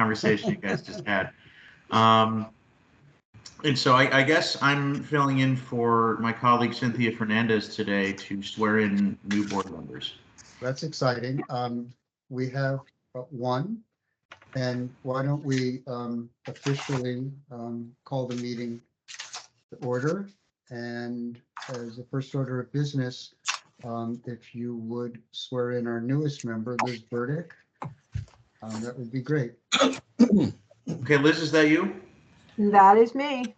conversation you guys just had. Um, and so I guess I'm filling in for my colleague Cynthia Fernandez today to swear in new board members. That's exciting. We have one, and why don't we officially call the meeting to order? And as the first order of business, if you would swear in our newest member, Liz Burdick, that would be great. Okay, Liz, is that you? That is me.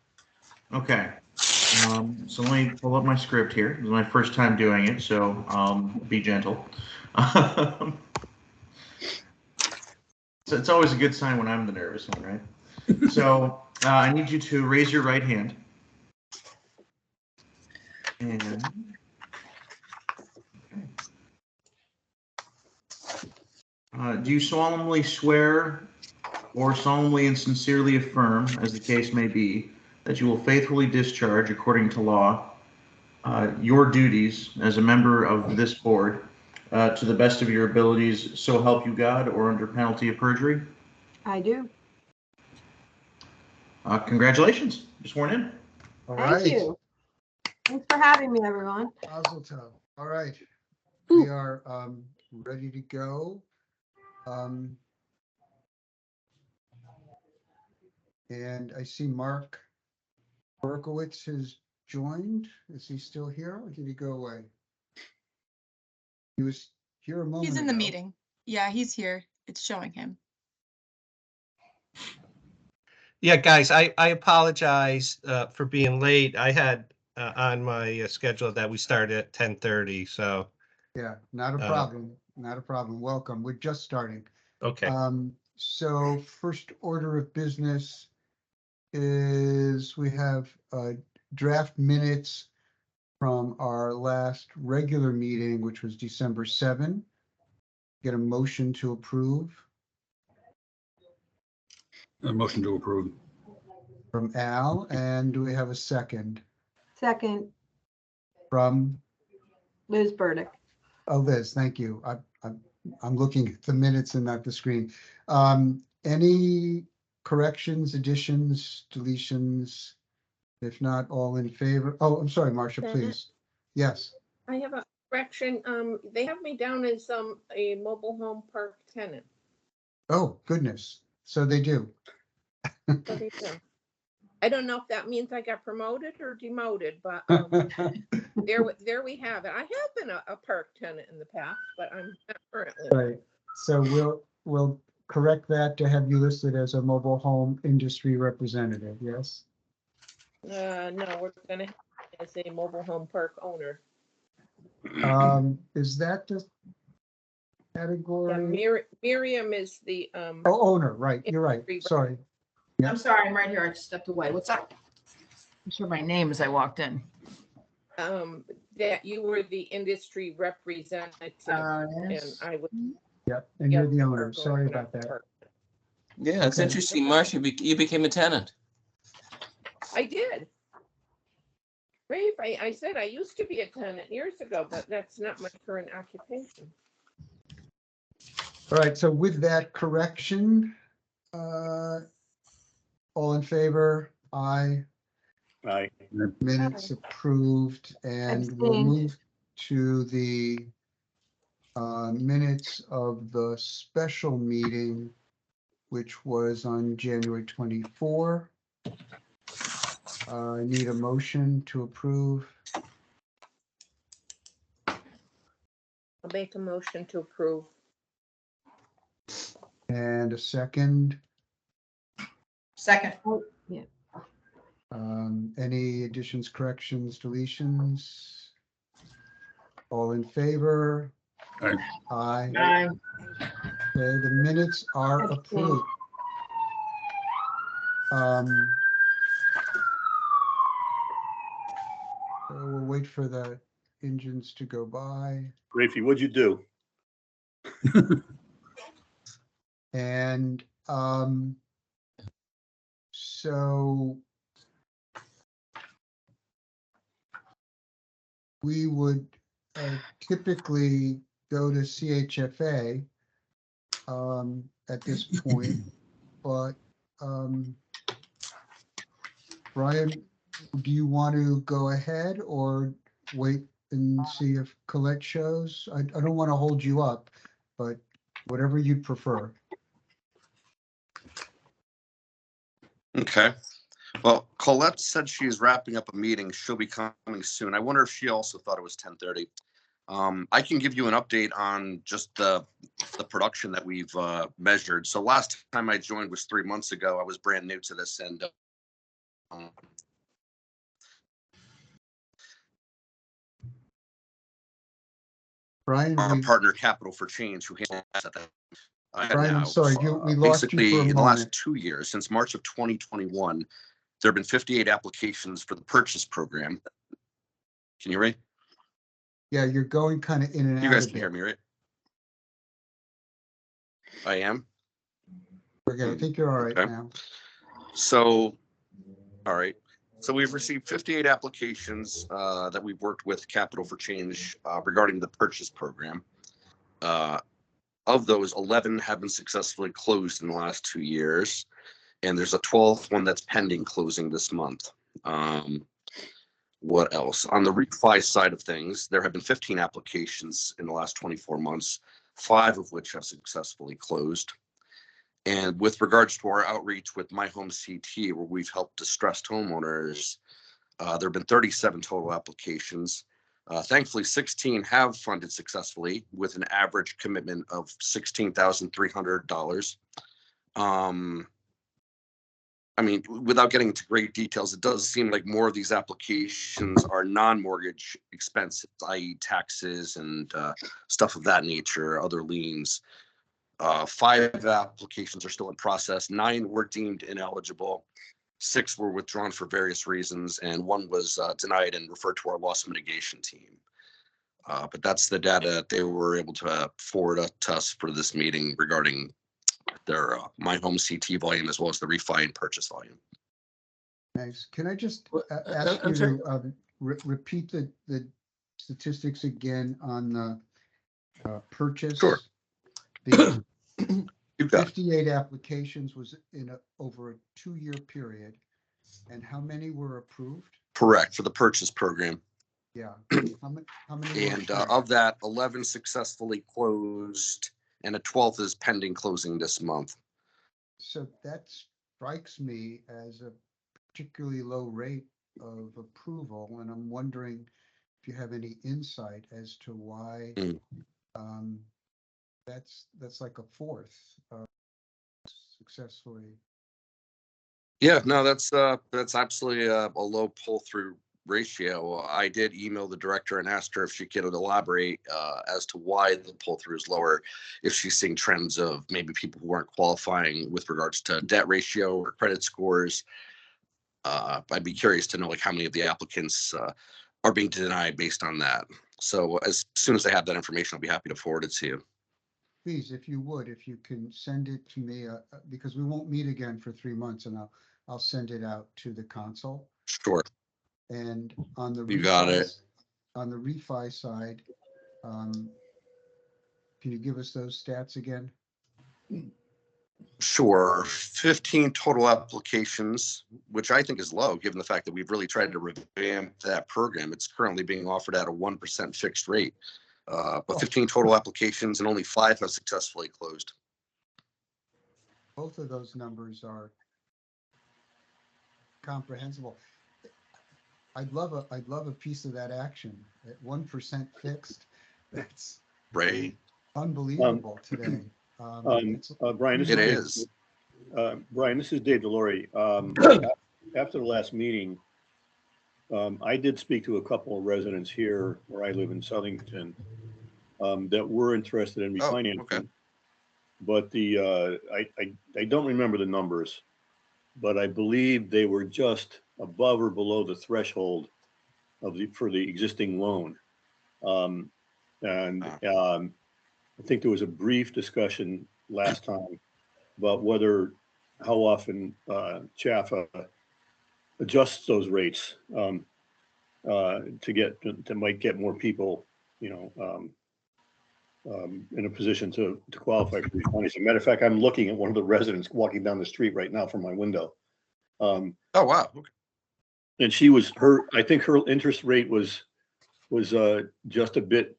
Okay. So let me pull up my script here. This is my first time doing it, so be gentle. So it's always a good sign when I'm the nervous one, right? So I need you to raise your right hand. And do you solemnly swear or solemnly and sincerely affirm, as the case may be, that you will faithfully discharge, according to law, your duties as a member of this board to the best of your abilities, so help you God, or under penalty of perjury? I do. Congratulations, you're sworn in. All Thank right. you. Thanks for having me, everyone. Mazel tov. All right. We are ready to go. And I see Mark Berkowitz has joined. Is he still here or did he go away? He was here a moment He's in the ago. meeting. Yeah, he's here. It's showing him. Yeah, guys, I apologize for being late. I had on my schedule that we started at 10:30, so. Yeah, not a problem. Not a problem. Welcome. We're just starting. Okay. So first order of business is we have draft minutes from our last regular meeting, which was December 7. Get a motion to approve A motion to approve. from Al, and do we have a second Second, from Liz Burdick. Liz? Thank you. I'm looking at the minutes and not the screen. Any corrections, additions, deletions? If not, all in favor? Oh, I'm sorry, Marcia, please. Yes. I have a correction. They have me down as a mobile home park tenant. Oh, goodness. So they do. So they do. I don't know if that means I got promoted or demoted, but there we have it. I have been a park tenant in the past, but I'm not currently. Right. So we'll correct that to have you listed as a mobile home industry representative. Yes. No, we're gonna have it as a mobile home park owner. Is that the Yeah, category? Miriam is the Oh, owner, right. You're right. Sorry. Yeah. I'm sorry, I'm right here. I just stepped away. What's up? I'm sure my name as I walked in. that you were the industry representative, and Yes. I was. Yep. And you're the owner. Sorry about that. Yeah, it's Okay. interesting, Marcia, you became a tenant. I did. Rafe, I said I used to be a tenant years ago, but that's not my current occupation. All right. So with that correction, all in favor? Aye. Aye. Minutes approved, and we'll Abstained. move to the minutes of the special meeting, which was on January 24. I need a motion to approve. I'll make a motion to approve. And a second. Second. Any additions, corrections, deletions? All in favor? Aye. Aye. Aye. Okay, the minutes are approved. So we'll wait for the engines to go by. Rafi, what'd you do? And so we would typically go to CHFA at this point. but, Brian, do you want to go ahead or wait and see if Colette shows? I don't want to hold you up, but whatever you'd prefer. Okay. Well, Colette said she's wrapping up a meeting. She'll be coming soon. I wonder if she also thought it was 10:30. I can give you an update on just the production that we've measured. So last time I joined was 3 months ago. I was brand new to this, and Brian, our we, partner Capital for Change, who handles that. Brian, I'm now, sorry, we lost you basically for a in the last moment. 2 years, since March of 2021, there have been 58 applications for the purchase program. Can you hear me? Yeah, you're going kind of in and out. You guys a can hear bit. me, right? I am. Okay, I think you're all right Okay. now. So, all right. So we've received 58 applications that we've worked with Capital for Change regarding the purchase program. Of those, 11 have been successfully closed in the last 2 years, and there's a 12th one that's pending closing this month. What else? On the refi side of things, there have been 15 applications in the last 24 months, 5 of which have successfully closed. And with regards to our outreach with My Home CT, where we've helped distressed homeowners, there have been 37 total applications. Thankfully, 16 have funded successfully with an average commitment of $16,300. I mean, without getting into great details, it does seem like more of these applications are non-mortgage expenses, i.e. taxes and stuff of that nature, other liens. 5 applications are still in process. 9 were deemed ineligible. 6 were withdrawn for various reasons, and 1 was denied and referred to our loss mitigation team. But that's the data they were able to forward to us for this meeting regarding their My Home CT volume as well as the refi and purchase volume. Nice. Can I just ask you I'm sorry. to repeat the statistics again on the purchase? Sure. The You got it. 58 applications was in over a 2-year period, and how many were approved? Correct, for the purchase program. Yeah. How many were And approved? of that, 11 successfully closed, and a 12th is pending closing this month. So that strikes me as a particularly low rate of approval, and I'm wondering if you have any insight as to why that's like a fourth successfully. Yeah, no, that's absolutely a low pull-through ratio. I did email the director and asked her if she could elaborate as to why the pull-through is lower, if she's seeing trends of maybe people who aren't qualifying with regards to debt ratio or credit scores. I'd be curious to know like how many of the applicants are being denied based on that. So as soon as I have that information, I'll be happy to forward it to you. Please, if you would, if you can send it to me, because we won't meet again for 3 months, and I'll send it out to the council. Sure. And on the You got it. On the refi side, can you give us those stats again? Sure. 15 total applications, which I think is low, given the fact that we've really tried to revamp that program. It's currently being offered at a 1% fixed rate. But 15 total applications and only 5 have successfully closed. Both of those numbers are comprehensible. I'd love a piece of that action at 1% fixed. That's Right. unbelievable today. Brian, It is. Brian, this is Dave Delory. After the last meeting, I did speak to a couple of residents here where I live in Southington that were interested in refinancing. Okay. But I don't remember the numbers, but I believe they were just above or below the threshold for the existing loan. I think there was a brief discussion last time about how often Chaffa adjusts those rates to might get more people, in a position to qualify for these monies. As a matter of fact, I'm looking at one of the residents walking down the street right now from my window. Oh, wow. Okay. And I think her interest rate was just a bit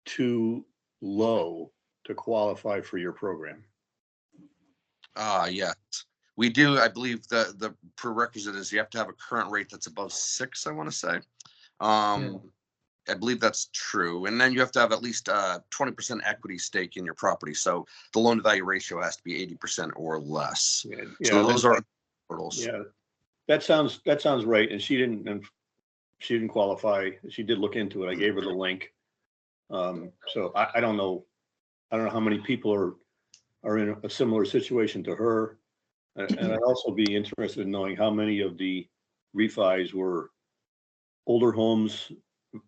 too low to qualify for your program. Yes. We do, I believe the prerequisite is you have to have a current rate that's above 6, I want to say. I believe that's true. And then you have to have at least 20% equity stake in your property. So the loan to value ratio has to be 80% or less. Yeah, So those are hurdles. Yeah, that sounds right. And she didn't qualify. She did look into it. I gave her the link. So I don't know. I don't know how many people are in a similar situation to her. And I'd also be interested in knowing how many of the refis were older homes,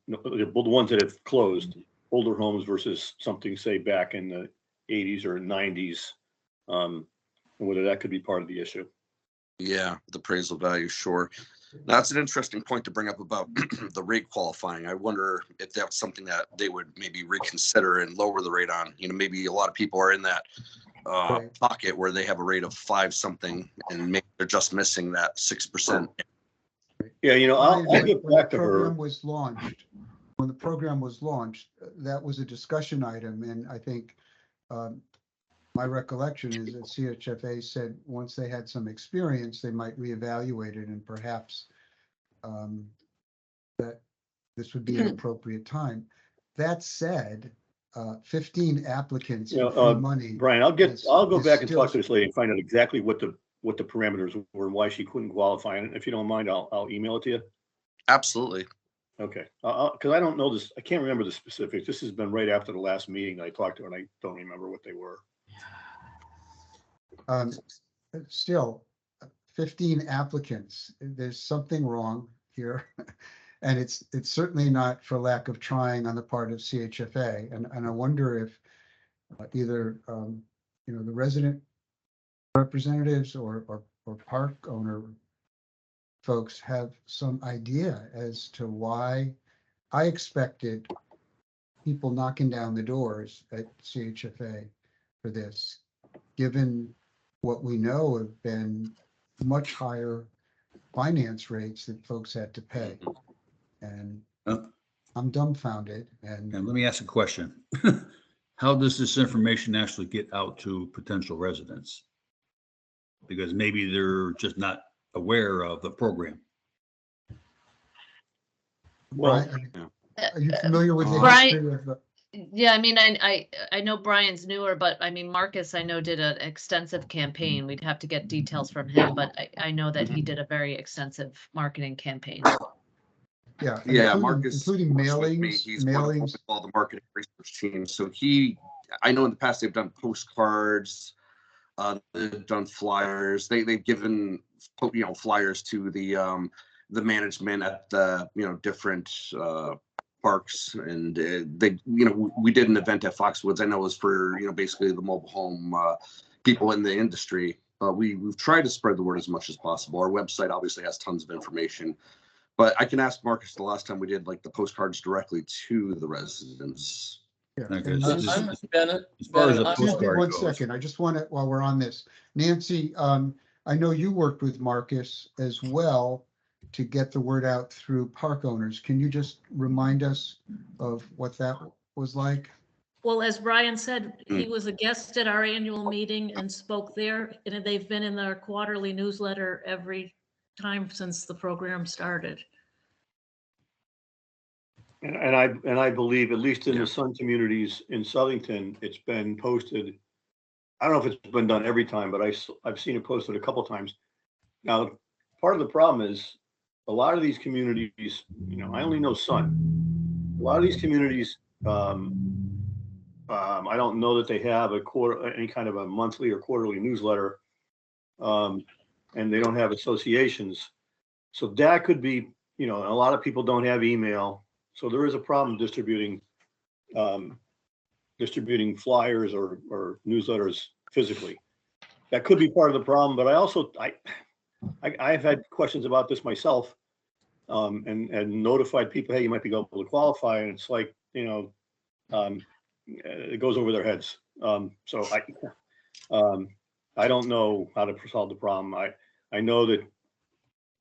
the ones that have closed, older homes versus something, say, back in the 80s or 90s, and whether that could be part of the issue. Yeah, the appraisal value, sure. That's an interesting point to bring up about the rate qualifying. I wonder if that's something that they would maybe reconsider and lower the rate on. You know, maybe a lot of people are in that pocket where they have a rate of 5 something and maybe they're just missing that 6%. Yeah, you know, I'll get back to her. When the program was launched, that was a discussion item, and I think my recollection is that CHFA said once they had some experience, they might reevaluate it, and perhaps that this would be an appropriate time. That said, 15 applicants for free money. Brian, I'll go back and talk to this lady and find out exactly what the parameters were and why she couldn't qualify. And if you don't mind, I'll email it to you. Absolutely. Okay, because I don't know this. I can't remember the specifics. This has been right after the last meeting I talked to her, and I don't remember what they were. Still, 15 applicants. There's something wrong here. And it's certainly not for lack of trying on the part of CHFA. And I wonder if either, the resident representatives or park owner folks have some idea as to why. I expected people knocking down the doors at CHFA for this, given what we know have been much higher finance rates that folks had to pay. And I'm dumbfounded. And let me ask a question. How does this information actually get out to potential residents? Because maybe they're just not aware of the program. Well, are you familiar with the Brian- history of the? Yeah, I mean, I know Brian's newer, but I mean, Marcus, I know did an extensive campaign. We'd have to get details from him, but I know that he did a very extensive marketing campaign. Yeah, Marcus, including mailings, he's one of all the marketing research teams. So I know in the past they've done postcards, they've done flyers. They've given flyers to the management at the different parks, and we did an event at Foxwoods. I know it was for basically the mobile home people in the industry. We've tried to spread the word as much as possible. Our website obviously has tons of information. But I can ask Marcus the last time we did the postcards directly to the residents. Yeah. Okay, Bennett. as far as a Excuse me postcard one goes, second. I just want to, while we're on this, Nancy, I know you worked with Marcus as well to get the word out through park owners. Can you just remind us of what that was like? Well, as Brian said, he was a guest at our annual meeting and spoke there, and they've been in our quarterly newsletter every time since the program started. And I believe, at least in the Sun communities in Southington, it's been posted. I don't know if it's been done every time, but I've seen it posted a couple times. Now, part of the problem is a lot of these communities, I only know Sun. A lot of these communities, I don't know that they have any kind of a monthly or quarterly newsletter, and they don't have associations. So that could be, a lot of people don't have email. So there is a problem distributing flyers or newsletters physically. That could be part of the problem, but I've had questions about this myself, and notified people, hey, you might be able to qualify. And it's like, it goes over their heads. So I don't know how to solve the problem. I know that,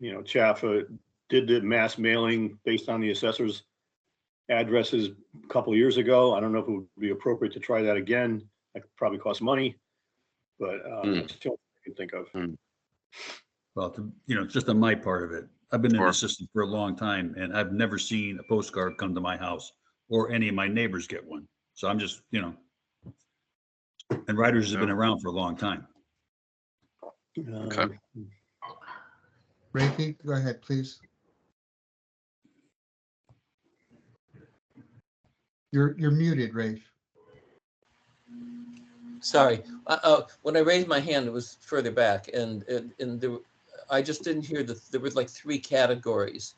Chaffa did the mass mailing based on the assessor's addresses a couple of years ago. I don't know if it would be appropriate to try that again. That could probably cost money, but that's the only thing I can think of. Well, just on my part of it, I've been in Sure. the system for a long time and I've never seen a postcard come to my house or any of my neighbors get one. So I'm just, and Riders has been around for a long time. Okay. Rafi, go ahead, please. You're muted, Rafe. Sorry. When I raised my hand, it was further back, and there, I just didn't hear there were like 3 categories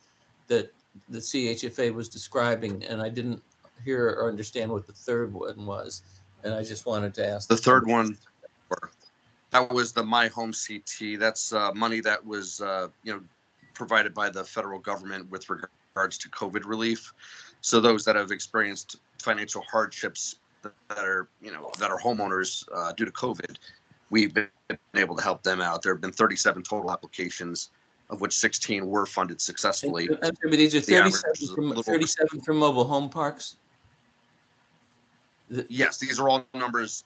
that the CHFA was describing, and I didn't hear or understand what the third one was. And I just wanted to ask. The third one, that was the My Home CT. That's money that was, provided by the federal government with regards to COVID relief. So those that have experienced financial hardships that are homeowners due to COVID, we've been able to help them out. There have been 37 total applications, of which 16 were funded successfully. But these are The average 37 is a from, little- 37 from mobile home parks? Yes, these are all numbers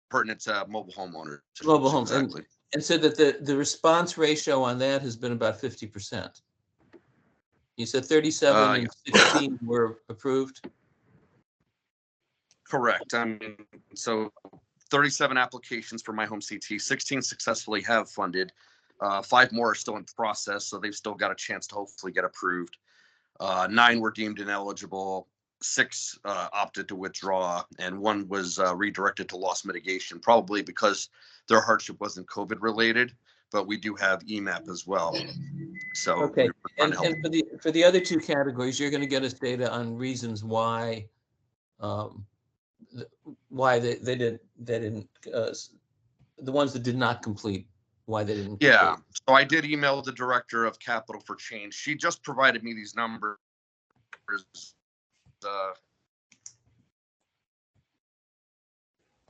pertinent to mobile homeowners. Mobile homes. Exactly. And so that the response ratio on that has been about 50%. You said 37 and 16 were approved? Correct. So 37 applications for My Home CT, 16 successfully have funded. 5 more are still in process, so they've still got a chance to hopefully get approved. 9 were deemed ineligible, 6 opted to withdraw, and 1 was redirected to loss mitigation, probably because their hardship wasn't COVID related, but we do have EMAP as well. So Okay, we're trying and to help. for the other 2 categories, you're going to get us data on reasons why they didn't the ones that did not complete, why they didn't complete. Yeah, so I did email the director of Capital for Change. She just provided me these numbers.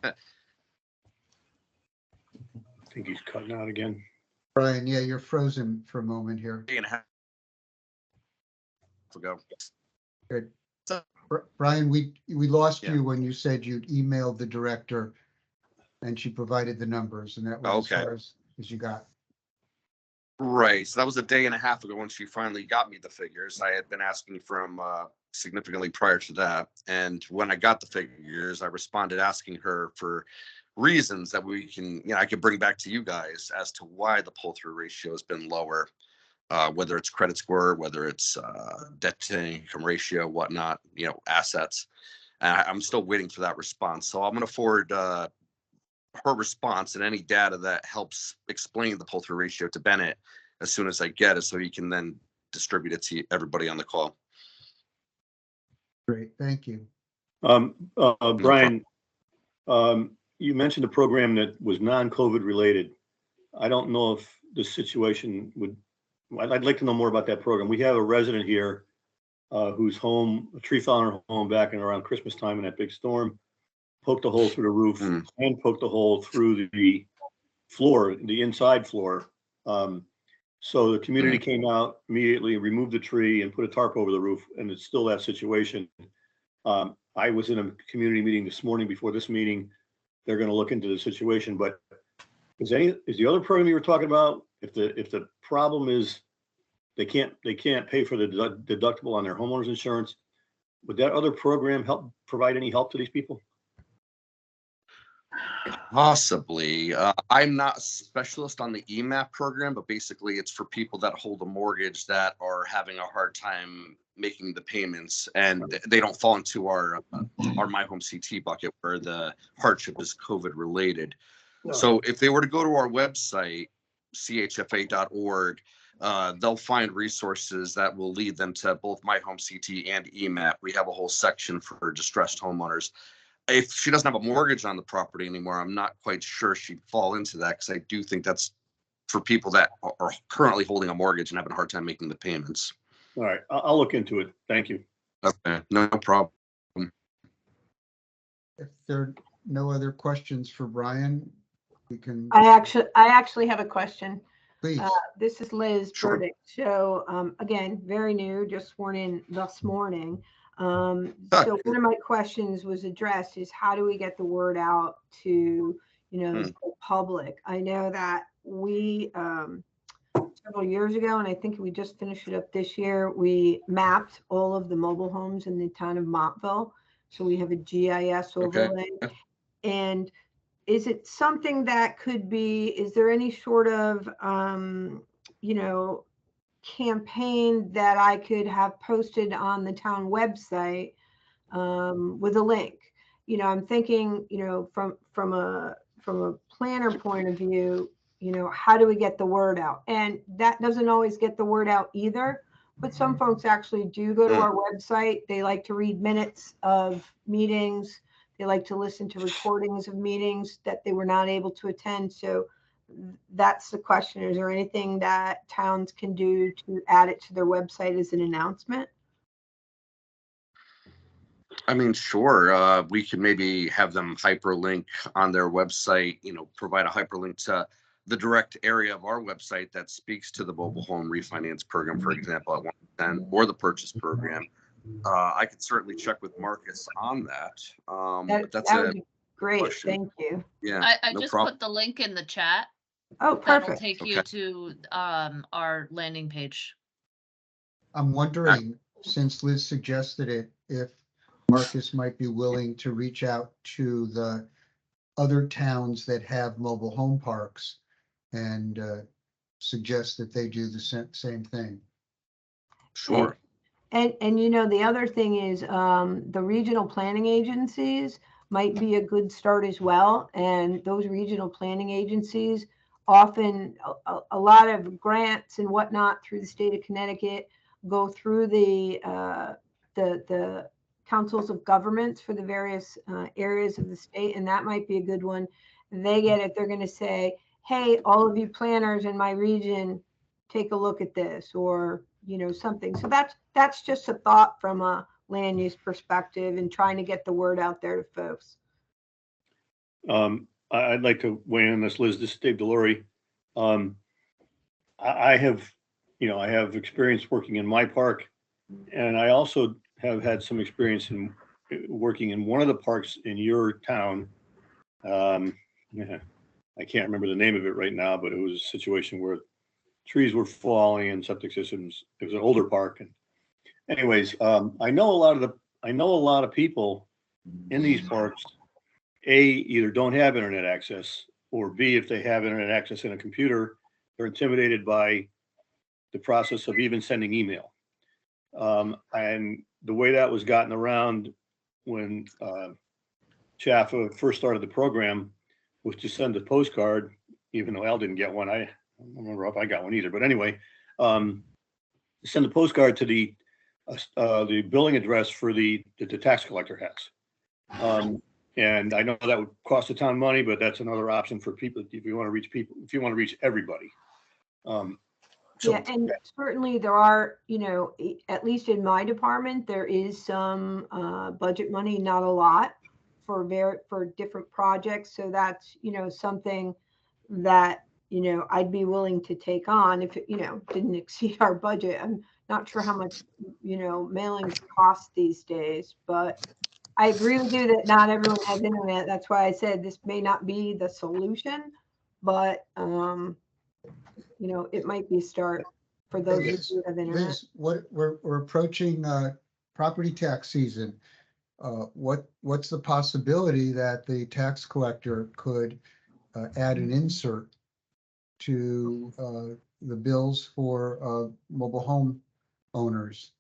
I think he's cutting out again. Brian, yeah, you're frozen for a moment here. Day and a half ago. Good. Brian, we lost Yeah. you when you said you'd emailed the director and she provided the numbers, and that was Okay. as far as you got. Right. So that was a day and a half ago when she finally got me the figures. I had been asking for them significantly prior to that. And when I got the figures, I responded asking her for reasons that we can, I could bring back to you guys as to why the pull-through ratio has been lower, whether it's credit score, whether it's debt to income ratio, whatnot, assets. And I'm still waiting for that response. So I'm going to forward her response and any data that helps explain the pull-through ratio to Bennett as soon as I get it, so he can then distribute it to everybody on the call. Great, thank you. Brian, you mentioned a program that was non-COVID related. I don't know if the situation I'd like to know more about that program. We have a resident here whose home, a tree fell on her home back in around Christmas time in that big storm, poked a hole through the roof and poked a hole through the floor, the inside floor. So the community came out immediately, removed the tree and put a tarp over the roof, and it's still that situation. I was in a community meeting this morning before this meeting. They're going to look into the situation, but is the other program you were talking about, if the problem is they can't pay for the deductible on their homeowner's insurance, would that other program provide any help to these people? Possibly. I'm not a specialist on the EMAP program, but basically it's for people that hold a mortgage that are having a hard time making the payments, and they don't fall into our My Home CT bucket where the hardship is COVID related. So if they were to go to our website, chfa.org, they'll find resources that will lead them to both My Home CT and EMAP. We have a whole section for distressed homeowners. If she doesn't have a mortgage on the property anymore, I'm not quite sure she'd fall into that, because I do think that's for people that are currently holding a mortgage and having a hard time making the payments. All right, I'll look into it. Thank you. Okay, no problem. if there are no other questions for Brian, we can, I actually have a question. please. This is Liz Sure. Burdick. So again, very new, just sworn in this morning. So one of my questions was addressed is how do we get the word out to, the public? I know that we, several years ago, and I think we just finished it up this year, we mapped all of the mobile homes in the town of Montville. So we have a GIS overlay. And is it something that could be, is there any sort of, campaign that I could have posted on the town website with a link? I'm thinking, from a planner point of view, how do we get the word out? And that doesn't always get the word out either, but some folks actually do go to our website. They like to read minutes of meetings. They like to listen to recordings of meetings that they were not able to attend. So that's the question. Is there anything that towns can do to add it to their website as an announcement? I mean, sure. We could maybe have them hyperlink on their website, provide a hyperlink to the direct area of our website that speaks to the mobile home refinance program, for example, at 110 or the purchase program. I could certainly check with Marcus on that. But that's that would be great. question. Thank you. Yeah, I no just problem. put the link in the chat. Oh, That'll perfect. take you to our landing page. I'm wondering, since Liz suggested it, if Marcus might be willing to reach out to the other towns that have mobile home parks and suggest that they do the same thing. Sure. And the other thing is the regional planning agencies might be a good start as well. And those regional planning agencies often a lot of grants and whatnot through the state of Connecticut go through the councils of governments for the various areas of the state, and that might be a good one. They get it. They're going to say, hey, all of you planners in my region, take a look at this, or something. So that's just a thought from a land use perspective and trying to get the word out there to folks. I'd like to weigh in on this, Liz. This is Dave Delory. I have experience working in my park, and I also have had some experience in working in one of the parks in your town. I can't remember the name of it right now, but it was a situation where trees were falling and septic systems. It was an older park, and anyways, I know a lot of people in these parks. A, either don't have internet access, or B, if they have internet access in a computer, they're intimidated by the process of even sending email. And the way that was gotten around when Chaffa first started the program was to send a postcard, even though Al didn't get one. I don't remember if I got one either, but anyway, send a postcard to the billing address for the tax collector has. And I know that would cost the town money, but that's another option for people if you want to reach people, if you want to reach everybody. Yeah, and certainly there are, at least in my department, there is some budget money, not a lot, for different projects. So that's, something that, I'd be willing to take on if it, didn't exceed our budget. I'm not sure how much, mailings cost these days, but I agree with you that not everyone has internet. That's why I said this may not be the solution, but it might be a start for those who have internet. Liz, we're approaching property tax season. What's the possibility that the tax collector could add an insert to the bills for mobile home owners?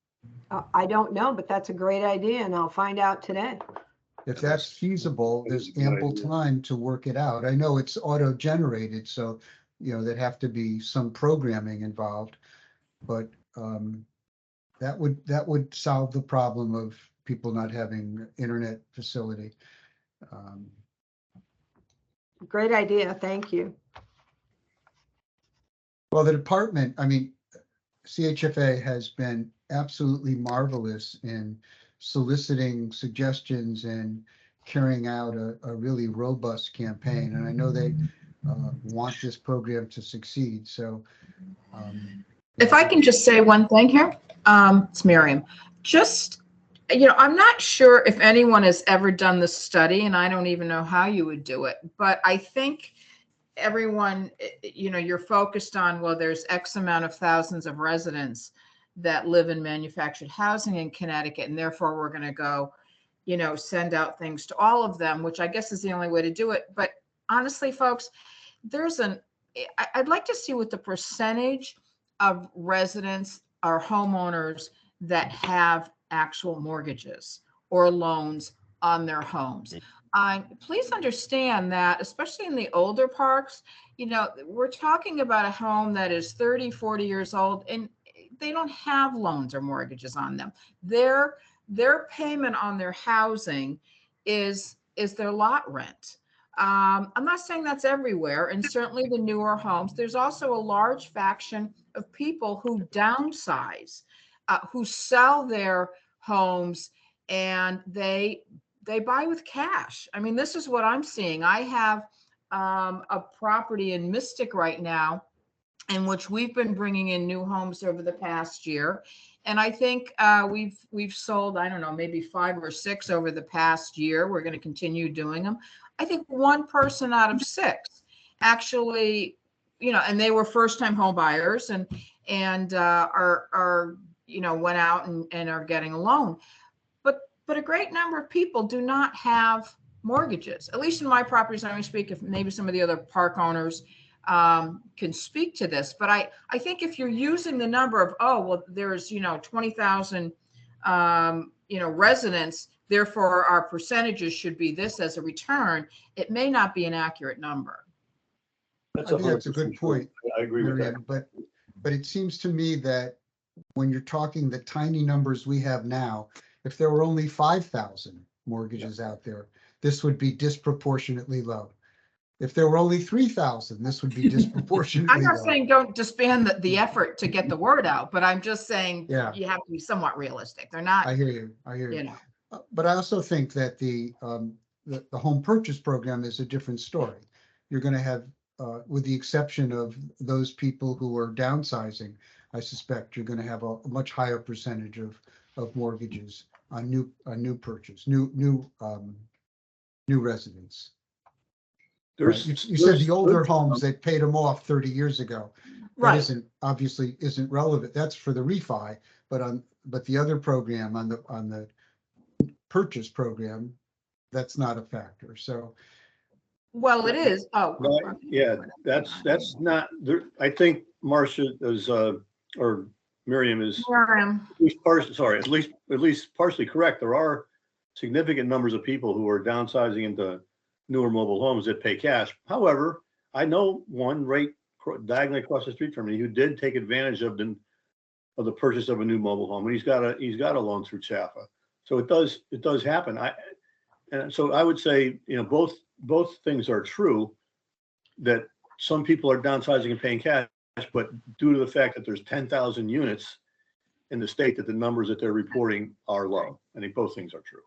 I don't know, but that's a great idea, and I'll find out today. If that's feasible, there's ample time to work it out. I know it's auto-generated, so there'd have to be some programming involved, but that would solve the problem of people not having internet facility. Great idea. Thank you. Well, the department, CHFA has been absolutely marvelous in soliciting suggestions and carrying out a really robust campaign, and I know they want this program to succeed, so. If I can just say one thing here, it's Miriam. Just, I'm not sure if anyone has ever done the study, and I don't even know how you would do it, but I think everyone, you're focused on, well, there's X amount of thousands of residents that live in manufactured housing in Connecticut, and therefore we're going to go, send out things to all of them, which I guess is the only way to do it. But honestly, folks, I'd like to see what the percentage of residents or homeowners that have actual mortgages or loans on their homes. Please understand that, especially in the older parks, we're talking about a home that is 30, 40 years old, and they don't have loans or mortgages on them. Their payment on their housing is their lot rent. I'm not saying that's everywhere, and certainly the newer homes. There's also a large faction of people who downsize, who sell their homes, and they buy with cash. I mean, this is what I'm seeing. I have a property in Mystic right now, in which we've been bringing in new homes over the past year. And I think we've sold, I don't know, maybe 5 or 6 over the past year. We're going to continue doing them. I think 1 person out of 6 actually, and they were first-time home buyers and are went out and are getting a loan. But a great number of people do not have mortgages, at least in my properties. I'm going to speak, if maybe some of the other park owners can speak to this, but I think if you're using the number of, there's 20,000 residents, therefore our percentages should be this as a return, it may not be an accurate number. I think that's a good point. I agree with that. But it seems to me that when you're talking the tiny numbers we have now, if there were only 5,000 mortgages out there, this would be disproportionately low. If there were only 3,000, this would be disproportionately I'm not low. saying don't disband the effort to get the word out, but I'm just saying Yeah. you have to be somewhat realistic. They're not. I hear you. But I also think that the home purchase program is a different story. You're going to have, with the exception of those people who are downsizing, I suspect you're going to have a much higher percentage of mortgages on new purchase, new residents. Right. You said the older homes, they paid them off 30 years ago. Right. That obviously isn't relevant. That's for the refi, but the other program on the purchase program, that's not a factor. So. Well, it is. Yeah, that's not there. I think Marcia is, or Miriam is at least partially correct. There are significant numbers of people who are downsizing into newer mobile homes that pay cash. However, I know one right diagonally across the street from me who did take advantage of the purchase of a new mobile home, and he's got a loan through CHFA. So it does happen. And so I would say, both things are true, that some people are downsizing and paying cash, but due to the fact that there's 10,000 units in the state, that the numbers that they're reporting are low. I think both things are true.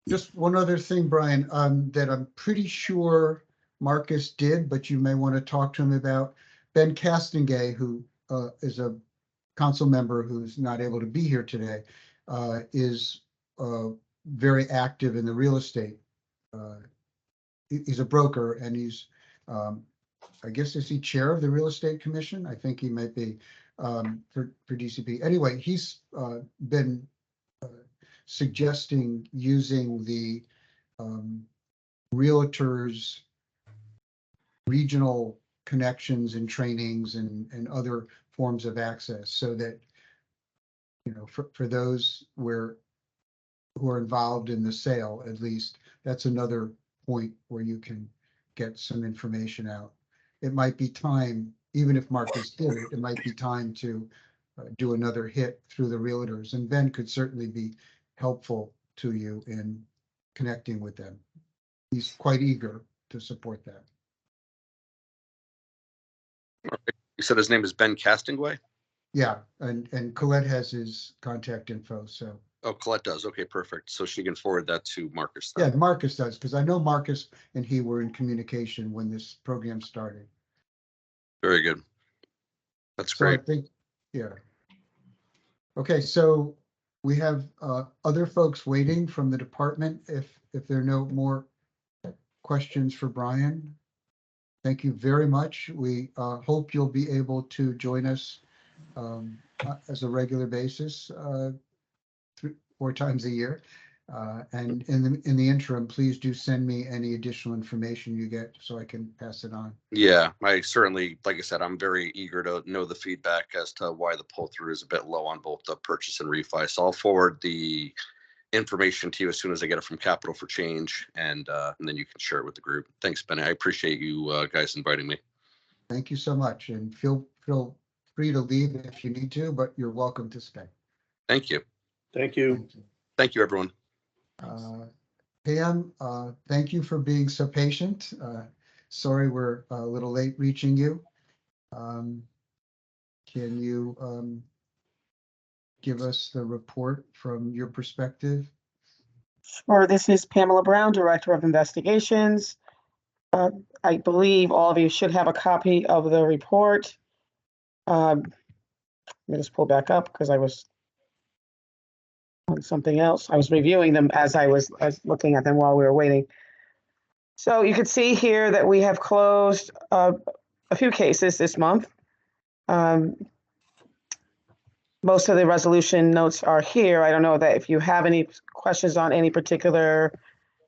Just one other thing, Brian, that I'm pretty sure Marcus did, but you may want to talk to him about. Ben Castingay, who is a council member who's not able to be here today, is very active in the real estate. He's a broker, and he's, I guess, is he chair of the real estate commission? I think he might be for DCP. Anyway, he's been suggesting using the realtors' regional connections and trainings and other forms of access, so that, for those who are involved in the sale, at least, that's another point where you can get some information out. It might be time, even if Marcus did it, it might be time to do another hit through the realtors, and Ben could certainly be helpful to you in connecting with them. He's quite eager to support that. You said his name is Ben Castingway? Yeah, and Colette has his contact info, so Oh, Colette does. Okay, perfect. So she can forward that to Marcus Yeah, then. Marcus does, because I know Marcus and he were in communication when this program started. Very good. That's So I great. think, yeah. Okay, so we have other folks waiting from the department. If there are no more questions for Brian, thank you very much. We hope you'll be able to join us as a regular basis 4 times a year. And in the interim, please do send me any additional information you get so I can pass it on. Yeah, I certainly, like I said, I'm very eager to know the feedback as to why the pull through is a bit low on both the purchase and refi. So I'll forward the information to you as soon as I get it from Capital for Change, and then you can share it with the group. Thanks, Benny. I appreciate you guys inviting me. Thank you so much, and feel free to leave if you need to, but you're welcome to stay. Thank you. Thank you. Thank you. Thank you, everyone. Pam, thank you for being so patient. Sorry we're a little late reaching you. Can you give us the report from your perspective? Sure. This is Pamela Brown, Director of Investigations. I believe all of you should have a copy of the report. Let me just pull back up because I was on something else. I was reviewing them as I was looking at them while we were waiting. So you can see here that we have closed a few cases this month. Most of the resolution notes are here. I don't know that if you have any questions on any particular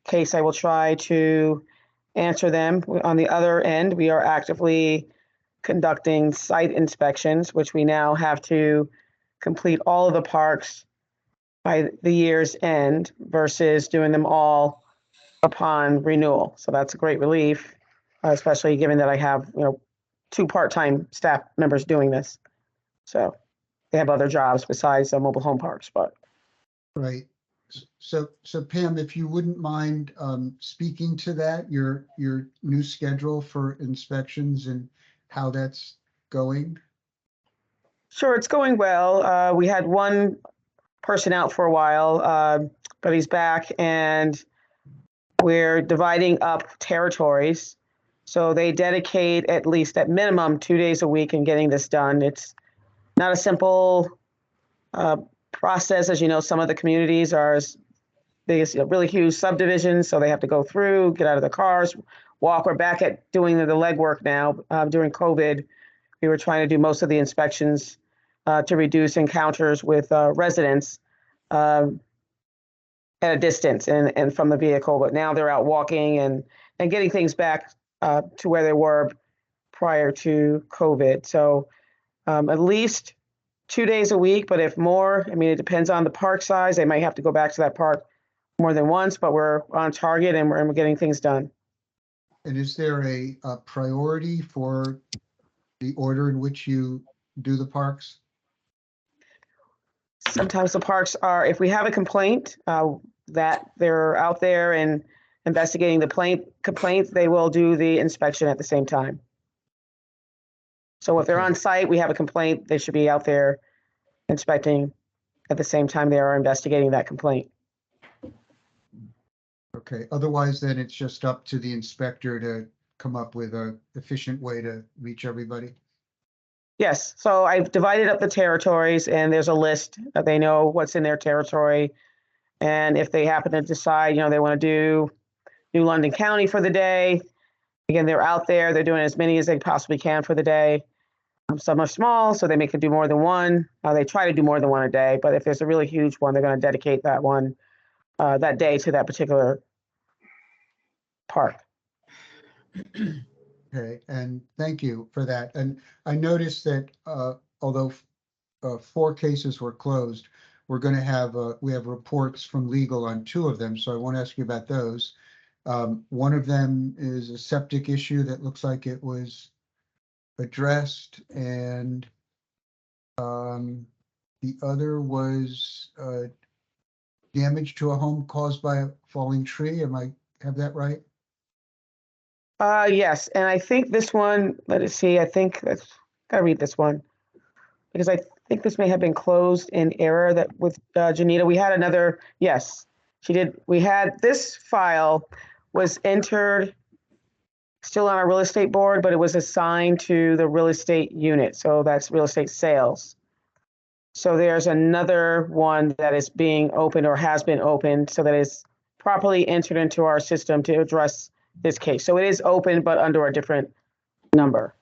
case, I will try to answer them. On the other end, we are actively conducting site inspections, which we now have to complete all of the parks by the year's end versus doing them all upon renewal. So that's a great relief, especially given that I have, 2 part-time staff members doing this. So they have other jobs besides the mobile home parks, but. Right. So Pam, if you wouldn't mind speaking to that, your new schedule for inspections and how that's going? Sure, it's going well. We had one person out for a while, but he's back, and we're dividing up territories. So they dedicate at least at minimum 2 days a week in getting this done. It's not a simple process. As you know, some of the communities are as big as really huge subdivisions, so they have to go through, get out of their cars, walk. We're back at doing the legwork now. During COVID, we were trying to do most of the inspections to reduce encounters with residents at a distance and from the vehicle. But now they're out walking and getting things back to where they were prior to COVID. So at least 2 days a week, but if more, it depends on the park size. They might have to go back to that park more than once, but we're on target and we're getting things done. And is there a priority for the order in which you do the parks? Sometimes the parks are, if we have a complaint that they're out there and investigating the complaint, they will do the inspection at the same time. So if they're on site, we have a complaint, they should be out there inspecting at the same time they are investigating that complaint. Okay, otherwise then it's just up to the inspector to come up with an efficient way to reach everybody? Yes, so I've divided up the territories and there's a list that they know what's in their territory. And if they happen to decide, they want to do New London County for the day, again, they're out there, they're doing as many as they possibly can for the day. Some are small, so they can do more than one. They try to do more than one a day, but if there's a really huge one, they're going to dedicate that one that day to that particular park. Okay, and thank you for that. And I noticed that although 4 cases were closed, we're going to have we have reports from legal on 2 of them, so I want to ask you about those. One of them is a septic issue that looks like it was addressed, and the other was damage to a home caused by a falling tree. Am I have that right? Yes, and I think this one, let us see, I think that's, gotta read this one. Because think this may have been closed in error that with Janita. We had another, yes, she did. We had, this file was entered still on our real estate board, but it was assigned to the real estate unit. So that's real estate sales. So there's another one that is being opened or has been opened so that is properly entered into our system to address this case. So it is open, but under a different number.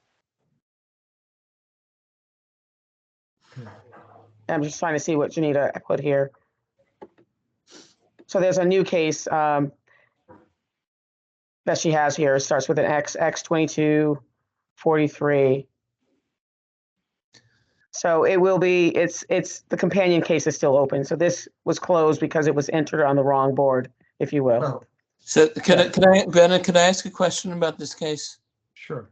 I'm just trying to see what Janita put here. So there's a new case that she has here. It starts with an X2243. So it will be, it's the companion case is still open. So this was closed because it was entered on the wrong board, if you will. Oh, So Brenna, can I ask a question about this case? sure.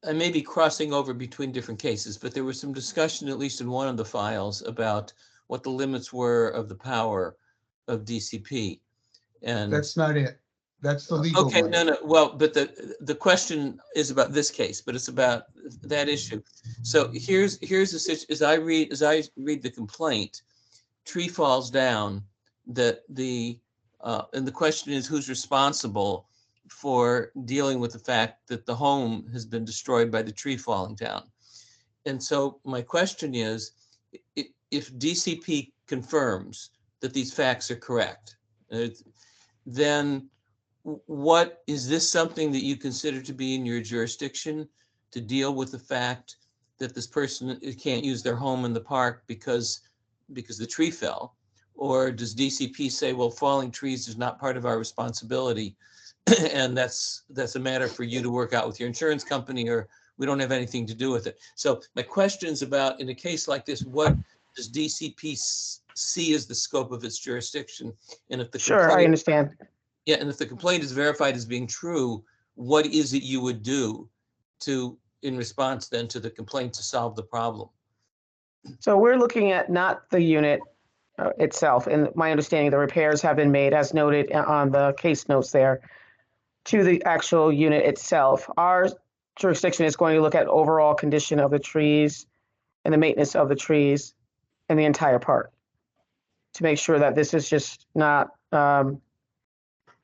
I may be crossing over between different cases, but there was some discussion, at least in one of the files, about what the limits were of the power of DCP. And That's not it. That's the legal okay, one. no, well, but the question is about this case, but it's about that issue. So here's the situation. As I read the complaint, tree falls down. And the question is who's responsible for dealing with the fact that the home has been destroyed by the tree falling down. And so my question is, if DCP confirms that these facts are correct, then what is this something that you consider to be in your jurisdiction to deal with the fact that this person can't use their home in the park because the tree fell? Or does DCP say, well, falling trees is not part of our responsibility and that's a matter for you to work out with your insurance company, or we don't have anything to do with it? So my question is about, in a case like this, what does DCP see as the scope of its jurisdiction? And if the Sure, I understand. Yeah, and if the complaint is verified as being true, what is it you would do in response then to the complaint to solve the problem? So we're looking at not the unit itself. And my understanding, the repairs have been made as noted on the case notes there to the actual unit itself. Our jurisdiction is going to look at overall condition of the trees and the maintenance of the trees in the entire park to make sure that this is just not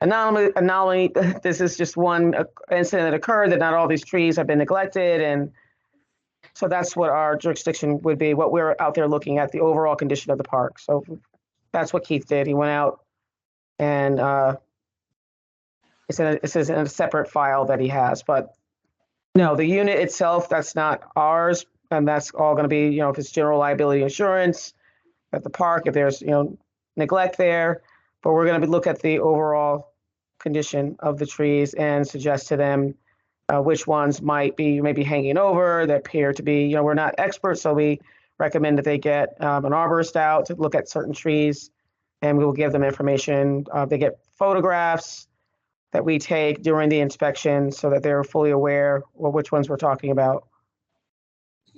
anomaly. This is just one incident that occurred, that not all these trees have been neglected. And so that's what our jurisdiction would be, what we're out there looking at, the overall condition of the park. So that's what Keith did. He went out and it's in a separate file that he has. But no, the unit itself, that's not ours. And that's all going to be, if it's general liability insurance at the park, if there's, neglect there. But we're going to look at the overall condition of the trees and suggest to them which ones might be maybe hanging over that appear to be, we're not experts, so we recommend that they get an arborist out to look at certain trees, and we will give them information. They get photographs that we take during the inspection so that they're fully aware of which ones we're talking about.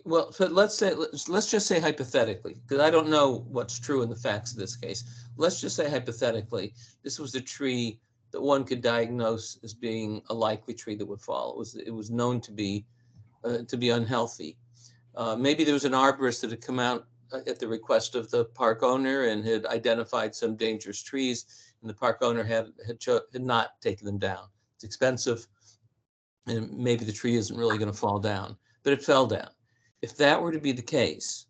Well, so let's just say hypothetically, because I don't know what's true in the facts of this case. Let's just say hypothetically, this was a tree that one could diagnose as being a likely tree that would fall. It was known to be unhealthy. Maybe there was an arborist that had come out at the request of the park owner and had identified some dangerous trees, and the park owner had not taken them down. It's expensive, and maybe the tree isn't really going to fall down, but it fell down. If that were to be the case,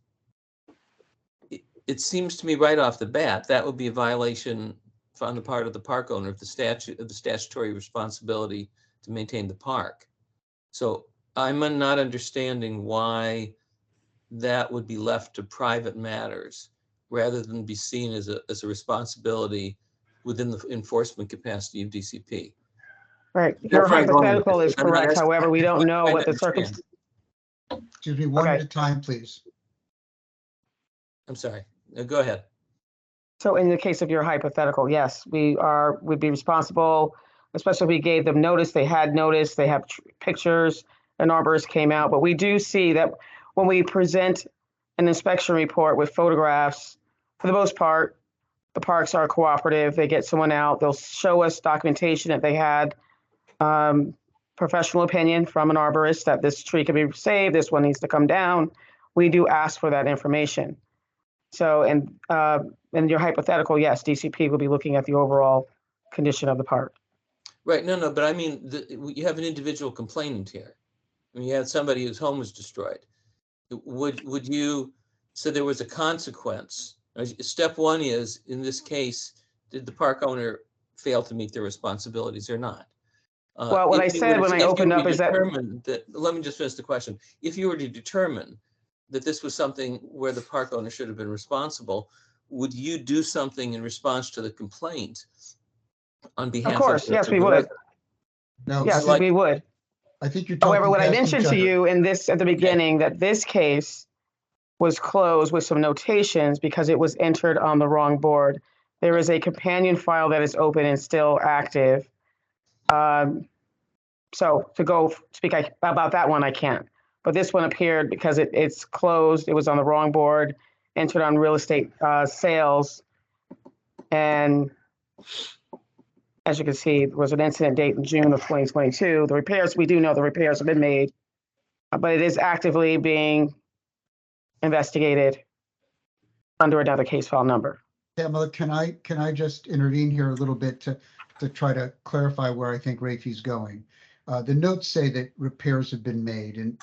it seems to me right off the bat that would be a violation on the part of the park owner of the statutory responsibility to maintain the park. So I'm not understanding why that would be left to private matters rather than be seen as a responsibility within the enforcement capacity of DCP. Right. Your hypothetical is correct. However, we don't know what the circumstances. Excuse me, one at a time, please. I'm sorry. Go ahead. So in the case of your hypothetical, yes, would be responsible, especially if we gave them notice. They had notice, they have pictures, an arborist came out. But we do see that when we present an inspection report with photographs, for the most part, the parks are cooperative. They get someone out, they'll show us documentation that they had professional opinion from an arborist that this tree can be saved, this one needs to come down, we do ask for that information. So, in your hypothetical, yes, DCP will be looking at the overall condition of the park. Right, no, but I mean, you have an individual complainant here. I mean, you had somebody whose home was destroyed. Would you, so there was a consequence. Step one is, in this case, did the park owner fail to meet their responsibilities or not? Well, what I said when I opened up is that, let me just finish the question. If you were to determine that this was something where the park owner should have been responsible, would you do something in response to the complaint on behalf of course, yes, we would. No, Yes, like- we would. I think you're talking However, what I past mentioned each to other. you in this, at the beginning, that this case was closed with some notations because it was entered on the wrong board. There is a companion file that is open and still active. So to go speak about that one, I can't. But this one appeared because it's closed. It was on the wrong board, entered on real estate sales. And as you can see, there was an incident date in June of 2022. The repairs, we do know the repairs have been made, but it is actively being investigated under another case file number. Pamela, can I just intervene here a little bit to try to clarify where I think Rafi's going? The notes say that repairs have been made, and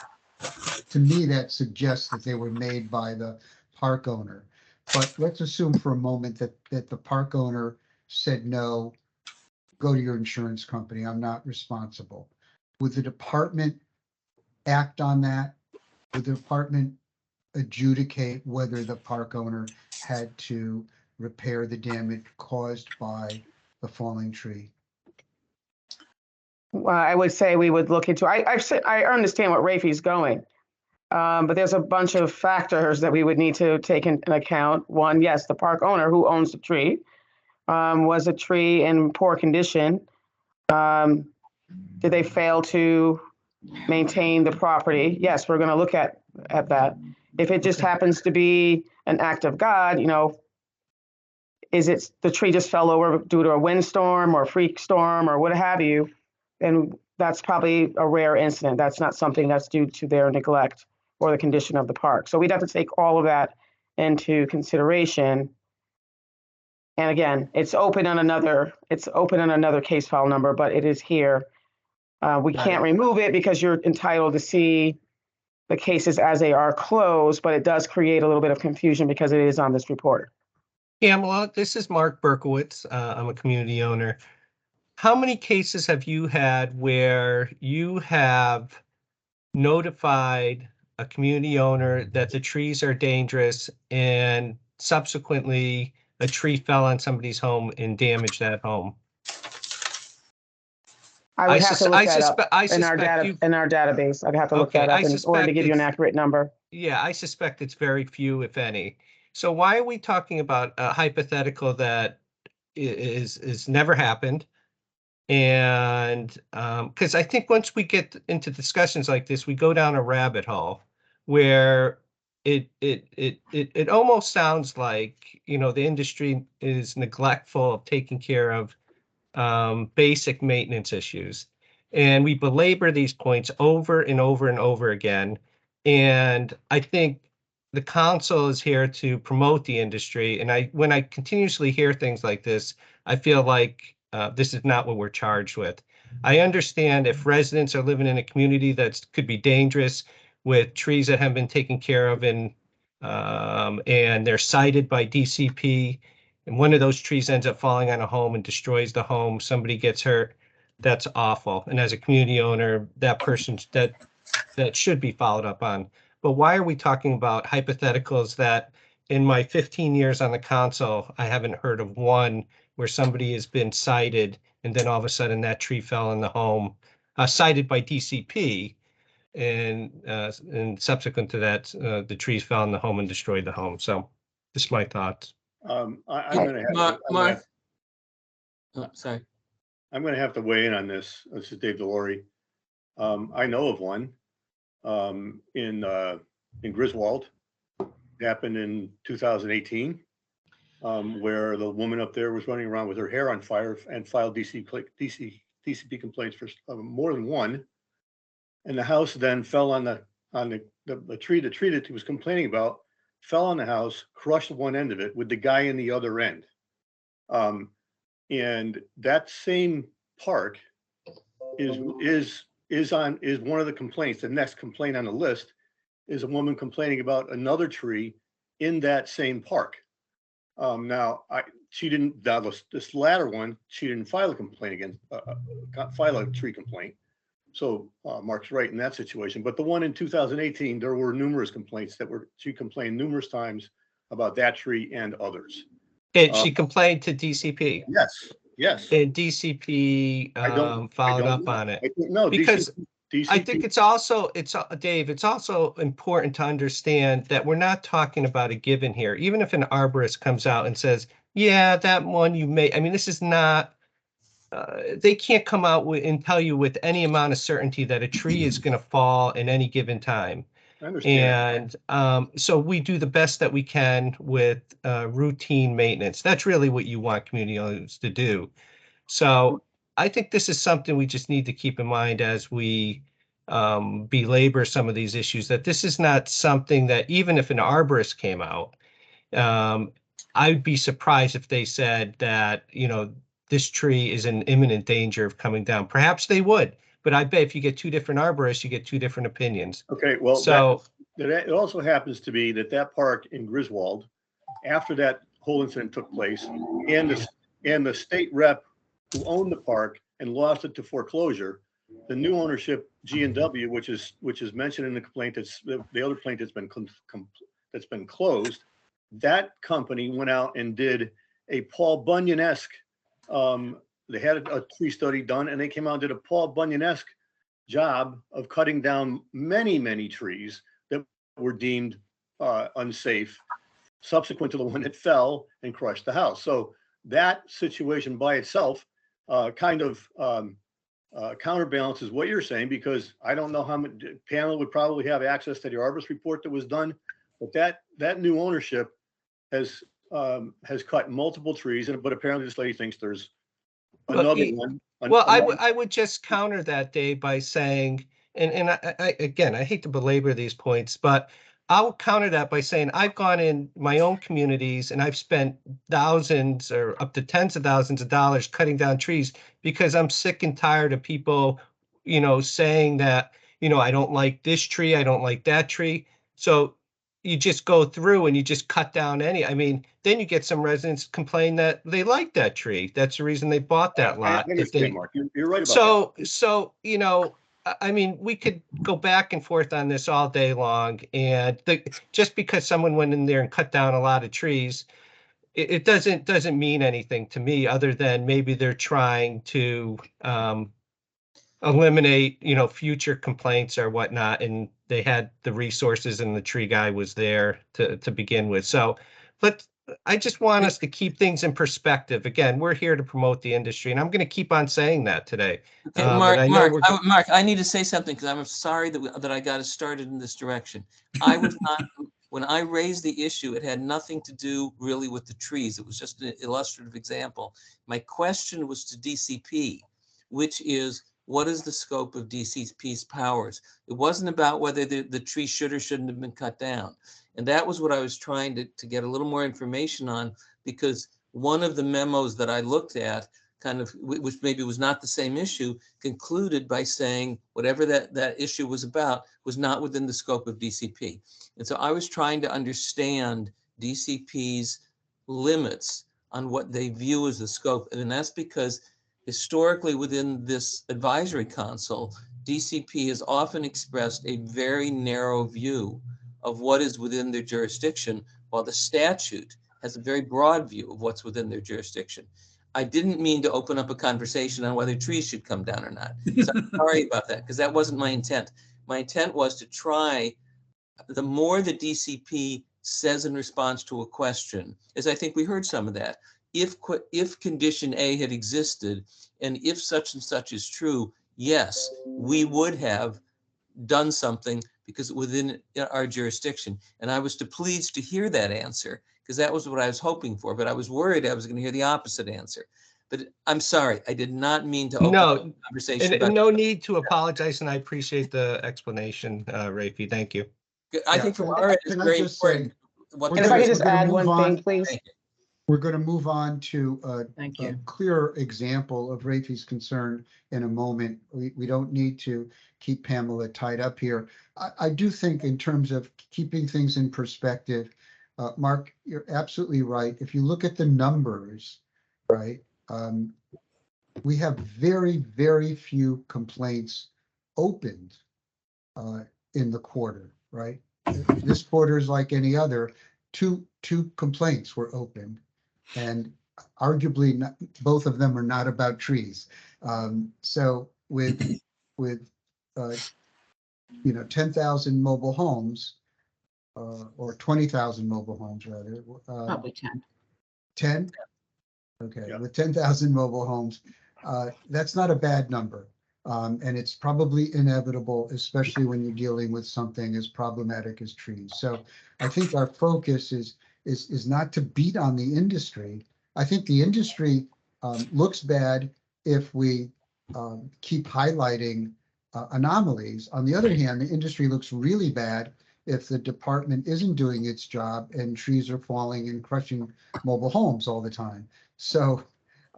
to me, that suggests that they were made by the park owner. But let's assume for a moment that the park owner said, no, go to your insurance company, I'm not responsible. Would the department act on that? Would the department adjudicate whether the park owner had to repair the damage caused by the falling tree? Well, I would say we would look into, I understand what Rafi's going. But there's a bunch of factors that we would need to take into account. One, yes, the park owner who owns the tree. Was a tree in poor condition? Did they fail to maintain the property? Yes, we're going to look at that. If it just happens to be an act of God, is it the tree just fell over due to a windstorm or a freak storm or what have you? And that's probably a rare incident. That's not something that's due to their neglect or the condition of the park. So we'd have to take all of that into consideration. And again, it's open on another case file number, but it is here. We can't remove it because you're entitled to see the cases as they are closed, but it does create a little bit of confusion because it is on this report. Pamela, this is Mark Berkowitz. I'm a community owner. How many cases have you had where you have notified a community owner that the trees are dangerous and subsequently a tree fell on somebody's home and damaged that home? I would have to look that up I in our database. I'd have to look that up in order to give you an accurate number. Yeah, I suspect it's very few, if any. So why are we talking about a hypothetical that is never happened? And because I think once we get into discussions like this, we go down a rabbit hole where it almost sounds like, the industry is neglectful of taking care of basic maintenance issues. And we belabor these points over and over and over again. And I think the council is here to promote the industry. And when I continuously hear things like this, I feel like this is not what we're charged with. I understand if residents are living in a community that could be dangerous with trees that haven't been taken care of and they're cited by DCP, and one of those trees ends up falling on a home and destroys the home, somebody gets hurt, that's awful. And as a community owner, that person that should be followed up on. But why are we talking about hypotheticals that in my 15 years on the council, I haven't heard of one where somebody has been cited and then all of a sudden that tree fell in the home, cited by DCP, and subsequent to that, the trees fell in the home and destroyed the home. So just my thoughts. I'm going to have Mark. Oh, sorry. I'm going to have to weigh in on this. This is Dave Delory. I know of one in Griswold. It happened in 2018, where the woman up there was running around with her hair on fire and filed DCP DCP complaints for more than one. And the house then fell on the tree that he was complaining about, fell on the house, crushed one end of it with the guy in the other end. And that same park is one of the complaints. The next complaint on the list is a woman complaining about another tree in that same park. Now, she didn't, this latter one, she didn't file a complaint against, file a tree complaint. So Mark's right in that situation. But the one in 2018, there were numerous complaints she complained numerous times about that tree and others. And she complained to DCP. Yes, yes. And DCP followed up on it. Because I think it's also, Dave, it's also important to understand that we're not talking about a given here. Even if an arborist comes out and says, yeah, that one you may, I mean, this is not, they can't come out and tell you with any amount of certainty that a tree is going to fall in any given time. I understand. And so we do the best that we can with routine maintenance. That's really what you want community owners to do. So I think this is something we just need to keep in mind as we belabor some of these issues, that this is not something that even if an arborist came out, I'd be surprised if they said that, you know, this tree is in imminent danger of coming down. Perhaps they would, but I bet if you get two different arborists, you get two different opinions. Okay, well, so it also happens to be that park in Griswold, after that whole incident took place, and the state rep who owned the park and lost it to foreclosure, the new ownership, G&W, which is mentioned in the complaint, that's the other complaint that's been closed. That company went out and did a Paul Bunyan-esque. They had a tree study done, and they came out and did a Paul Bunyan-esque job of cutting down many, many trees that were deemed unsafe, subsequent to the one that fell and crushed the house. So that situation by itself kind of counterbalances what you're saying, because I don't know how much Pamela would probably have access to the arborist report that was done, but that new ownership has cut multiple trees, but apparently this lady thinks there's another one. Well, I would just counter that, Dave, by saying, and I again, I hate to belabor these points, but I'll counter that by saying I've gone in my own communities and I've spent thousands or up to tens of thousands of dollars cutting down trees because I'm sick and tired of people, you know, saying that, you know, I don't like this tree, I don't like that tree. So you just go through and you just cut down I mean, then you get some residents complain that they like that tree. That's the reason they bought that lot. I understand, Mark. You're right about that. So, you know, I mean, we could go back and forth on this all day long, and just because someone went in there and cut down a lot of trees, it doesn't mean anything to me other than maybe they're trying to eliminate, you know, future complaints or whatnot, and they had the resources and the tree guy was there to begin with. So, but I just want us to keep things in perspective. Again, we're here to promote the industry, and I'm going to keep on saying that today. Okay, Mark, I need to say something because I'm sorry that I got us started in this direction. I was not, when I raised the issue, it had nothing to do really with the trees. It was just an illustrative example. My question was to DCP, which is, what is the scope of DCP's powers? It wasn't about whether the tree should or shouldn't have been cut down. And that was what I was trying to get a little more information on, because one of the memos that I looked at, kind of, which maybe was not the same issue, concluded by saying whatever that issue was about was not within the scope of DCP. And so I was trying to understand DCP's limits on what they view as the scope. And that's because historically within this advisory council, DCP has often expressed a very narrow view of what is within their jurisdiction, while the statute has a very broad view of what's within their jurisdiction. I didn't mean to open up a conversation on whether trees should come down or not. So I'm sorry about that, because that wasn't my intent. My intent was to try, the more the DCP says in response to a question, as I think we heard some of that, if condition A had existed, and if such and such is true, yes, we would have done something because within our jurisdiction. And I was pleased to hear that answer, because that was what I was hoping for, but I was worried I was going to hear the opposite answer. But I'm sorry, I did not mean to No, open up the conversation And about. no need to apologize, and I appreciate the explanation, Rafi. Thank you. I Yeah, think from and our end, it's can I very just say, important. What we're And if I gonna- could just we're gonna add move one thing, on. please. We're going to move on to Thank a you. clearer example of Rafi's concern in a moment. We don't need to keep Pamela tied up here. I do think in terms of keeping things in perspective, Mark, you're absolutely right. If you look at the numbers, right, we have very, very few complaints opened in the quarter, right? This quarter is like any other. Two complaints were opened, and arguably both of them are not about trees. So with 10,000 mobile homes, or 20,000 mobile homes rather. Probably 10. 10? Okay, Yeah. with 10,000 mobile homes, that's not a bad number. And it's probably inevitable, especially when you're dealing with something as problematic as trees. So I think our focus is not to beat on the industry. I think the industry looks bad if we keep highlighting anomalies. On the other hand, the industry looks really bad if the department isn't doing its job and trees are falling and crushing mobile homes all the time. So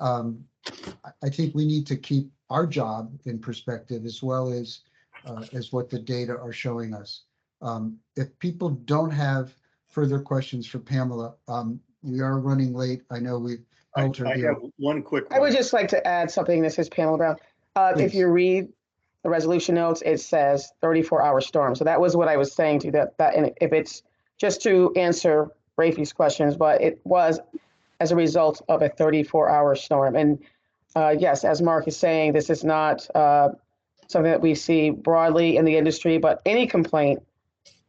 I think we need to keep our job in perspective as well as what the data are showing us. If people don't have further questions for Pamela, we are running late. I know we've held her I here. have one quick I would one. just like to add something. This is Pamela Brown. If Please. you read the resolution notes, it says 34-hour storm. So that was what I was saying to you, that and if it's just to answer Rafi's questions, but it was as a result of a 34-hour storm. And yes, as Mark is saying, this is not something that we see broadly in the industry, but any complaint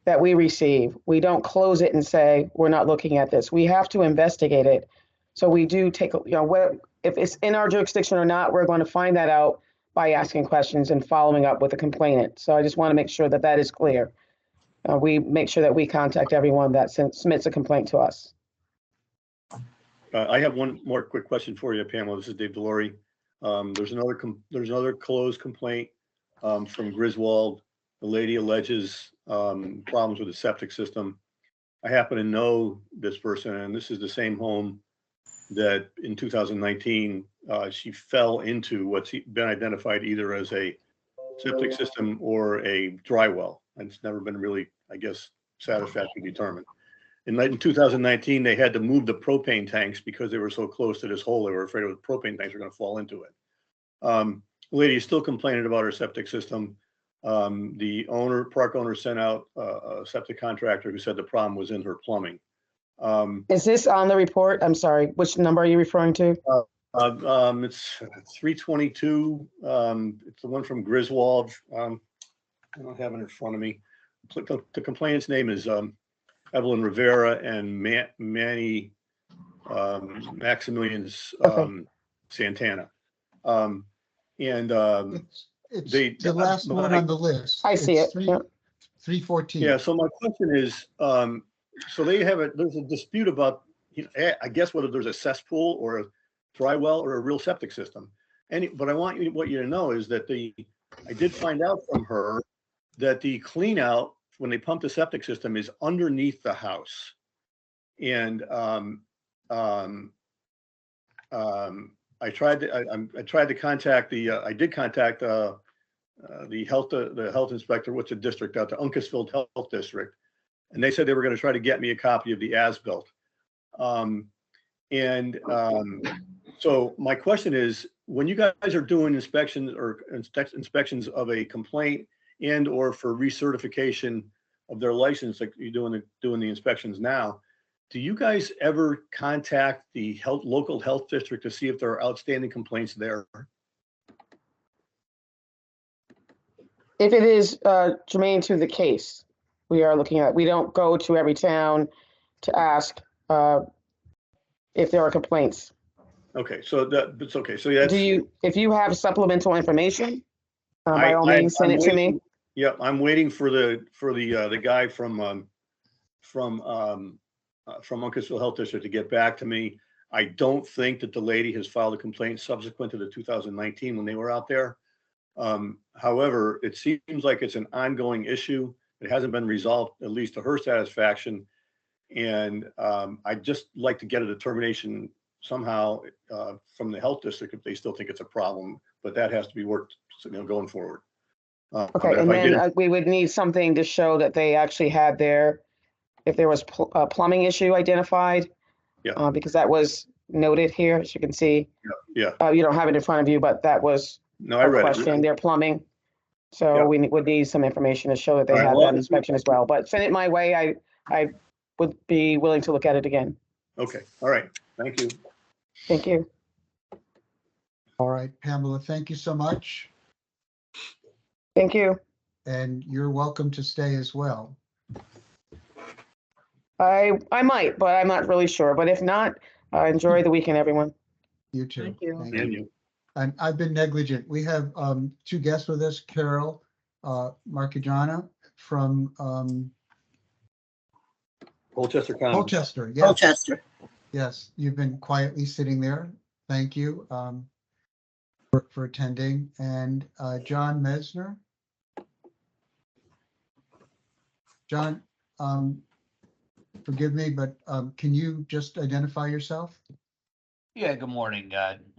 that we receive, we don't close it and say, we're not looking at this. We have to investigate it. So we do take, if it's in our jurisdiction or not, we're going to find that out by asking questions and following up with the complainant. So I just want to make sure that that is clear. We make sure that we contact everyone that submits a complaint to us. I have one more quick question for you, Pamela. This is Dave Delory. There's another closed complaint from Griswold. The lady alleges problems with the septic system. I happen to know this person, and this is the same home that in 2019 she fell into what's been identified either as a septic system or a dry well, and it's never been really, I guess, satisfactorily determined. In 2019, they had to move the propane tanks because they were so close to this hole. They were afraid the propane tanks were going to fall into it. The lady is still complaining about her septic system. The park owner sent out a septic contractor who said the problem was in her plumbing. Is this on the report? I'm sorry, which number are you referring to? It's 322. It's the one from Griswold. I don't have it in front of me. The complainant's name is Evelyn Rivera and Manny Maximilian's Santana. It's they the last one on the list. I see It's it. Yep. 314. Yeah, so my question is, so there's a dispute about, I guess whether there's a cesspool or a dry well or a real septic system. But I want you to know is that I did find out from her that the clean out when they pump the septic system is underneath the house. And I tried to contact I did contact the health inspector, what's the district out to Uncasville Health District, and they said they were going to try to get me a copy of the as-built. So my question is, when you guys are doing inspections or inspections of a complaint and or for recertification of their license, like you're doing the inspections now, do you guys ever contact the local health district to see if there are outstanding complaints there? If it is germane to the case, we are looking at, we don't go to every town to ask if there are complaints. Okay, so that's okay. So that's. If you have supplemental information, by all means, send it to me. Yeah, I'm waiting for the guy from Uncasville Health District to get back to me. I don't think that the lady has filed a complaint subsequent to the 2019 when they were out there. However, it seems like it's an ongoing issue. It hasn't been resolved, at least to her satisfaction. And I'd just like to get a determination somehow from the health district if they still think it's a problem, but that has to be worked, going forward. Okay, and then we would need something to show that they actually had if there was a plumbing issue identified. Yeah. Because that was noted here, as you can see. Yeah. You don't have it in front of you, but that was No, I a read question, it. their plumbing. So Yeah. we would need some information to show that they All right, had well, that inspection as well, but send it my way. I would be willing to look at it again. Okay, all right, thank you. Thank you. All right, Pamela, thank you so much. Thank you. And you're welcome to stay as well. I might, but I'm not really sure. But if not, enjoy the weekend, everyone. You too. Thank you. Thank And you. you. And I've been negligent. We have two guests with us, Carol Marchigiana from Colchester County. Colchester. Yes. Colchester. Yes, you've been quietly sitting there. Thank you for attending. And John Mesner. John, forgive me, but can you just identify yourself? Yeah, good morning.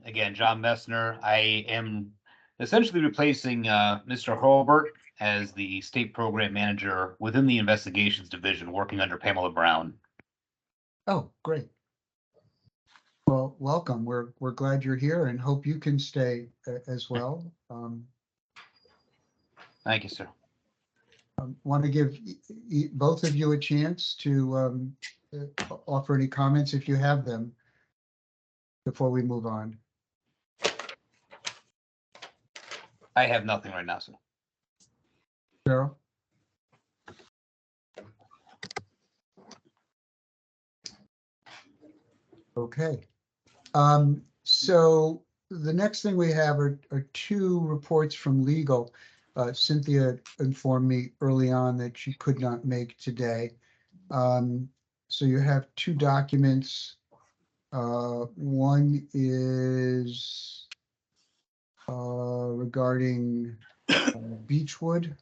Again, John Messner. I am essentially replacing Mr. Hurlbert as the state program manager within the investigations division, working under Pamela Brown. Oh, great. Well, welcome. We're glad you're here and hope you can stay as well. Thank you, sir. Want to give both of you a chance to offer any comments if you have them before we move on. I have nothing right now, sir. Carol? Okay. So the next thing we have are two reports from legal. Cynthia informed me early on that she could not make today. So you have two documents. One is regarding Beechwood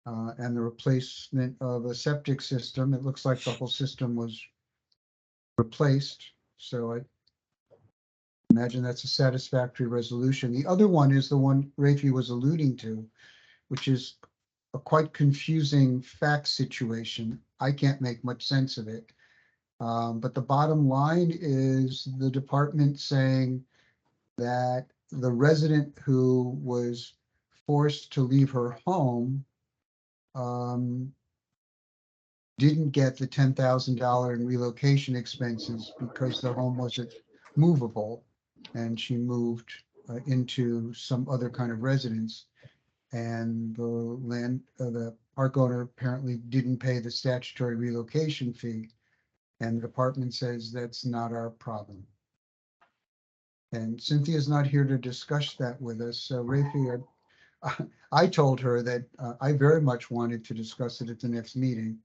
and the replacement of a septic system. It looks like the whole system was replaced, so I imagine that's a satisfactory resolution. The other one is the one Rafi was alluding to, which is a quite confusing fact situation. I can't make much sense of it. But the bottom line is the department saying that the resident who was forced to leave her home didn't get the $10,000 in relocation expenses because the home wasn't movable and she moved into some other kind of residence. And the park owner apparently didn't pay the statutory relocation fee. And the department says that's not our problem. And Cynthia's not here to discuss that with us. So Rafi, I told her that I very much wanted to discuss it at the next meeting.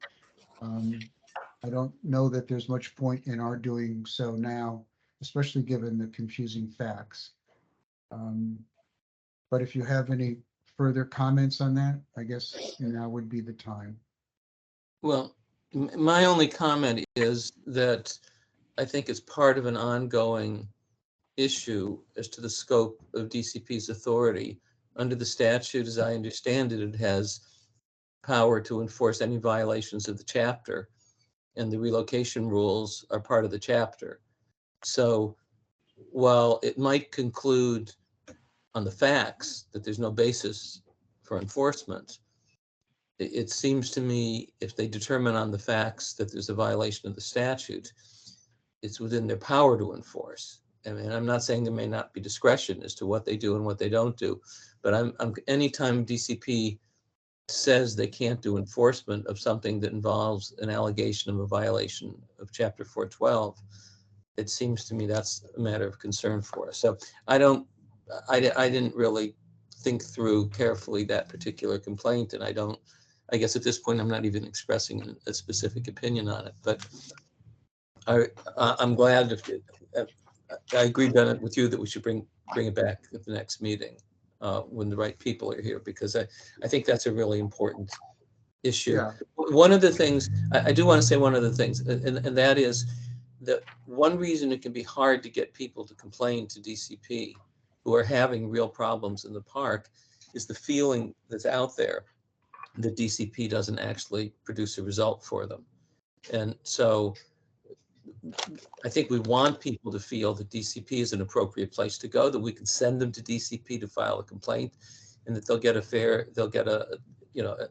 I don't know that there's much point in our doing so now, especially given the confusing facts. But if you have any further comments on that, I guess now would be the time. Well, my only comment is that I think it's part of an ongoing issue as to the scope of DCP's authority. Under the statute, as I understand it, it has power to enforce any violations of the chapter, and the relocation rules are part of the chapter. So while it might conclude on the facts that there's no basis for enforcement, it seems to me if they determine on the facts that there's a violation of the statute, it's within their power to enforce. I mean, I'm not saying there may not be discretion as to what they do and what they don't do, but anytime DCP says they can't do enforcement of something that involves an allegation of a violation of Chapter 412, it seems to me that's a matter of concern for us. So I didn't really think through carefully that particular complaint, and I guess at this point I'm not even expressing a specific opinion on it. But I'm glad if, I agree, Bennett, with you that we should bring it back at the next meeting when the right people are here, because I think that's a really important issue. Yeah. One of the things, I do want to say one of the things, and that is that one reason it can be hard to get people to complain to DCP who are having real problems in the park is the feeling that's out there that DCP doesn't actually produce a result for them. And so I think we want people to feel that DCP is an appropriate place to go, that we can send them to DCP to file a complaint, and that they'll get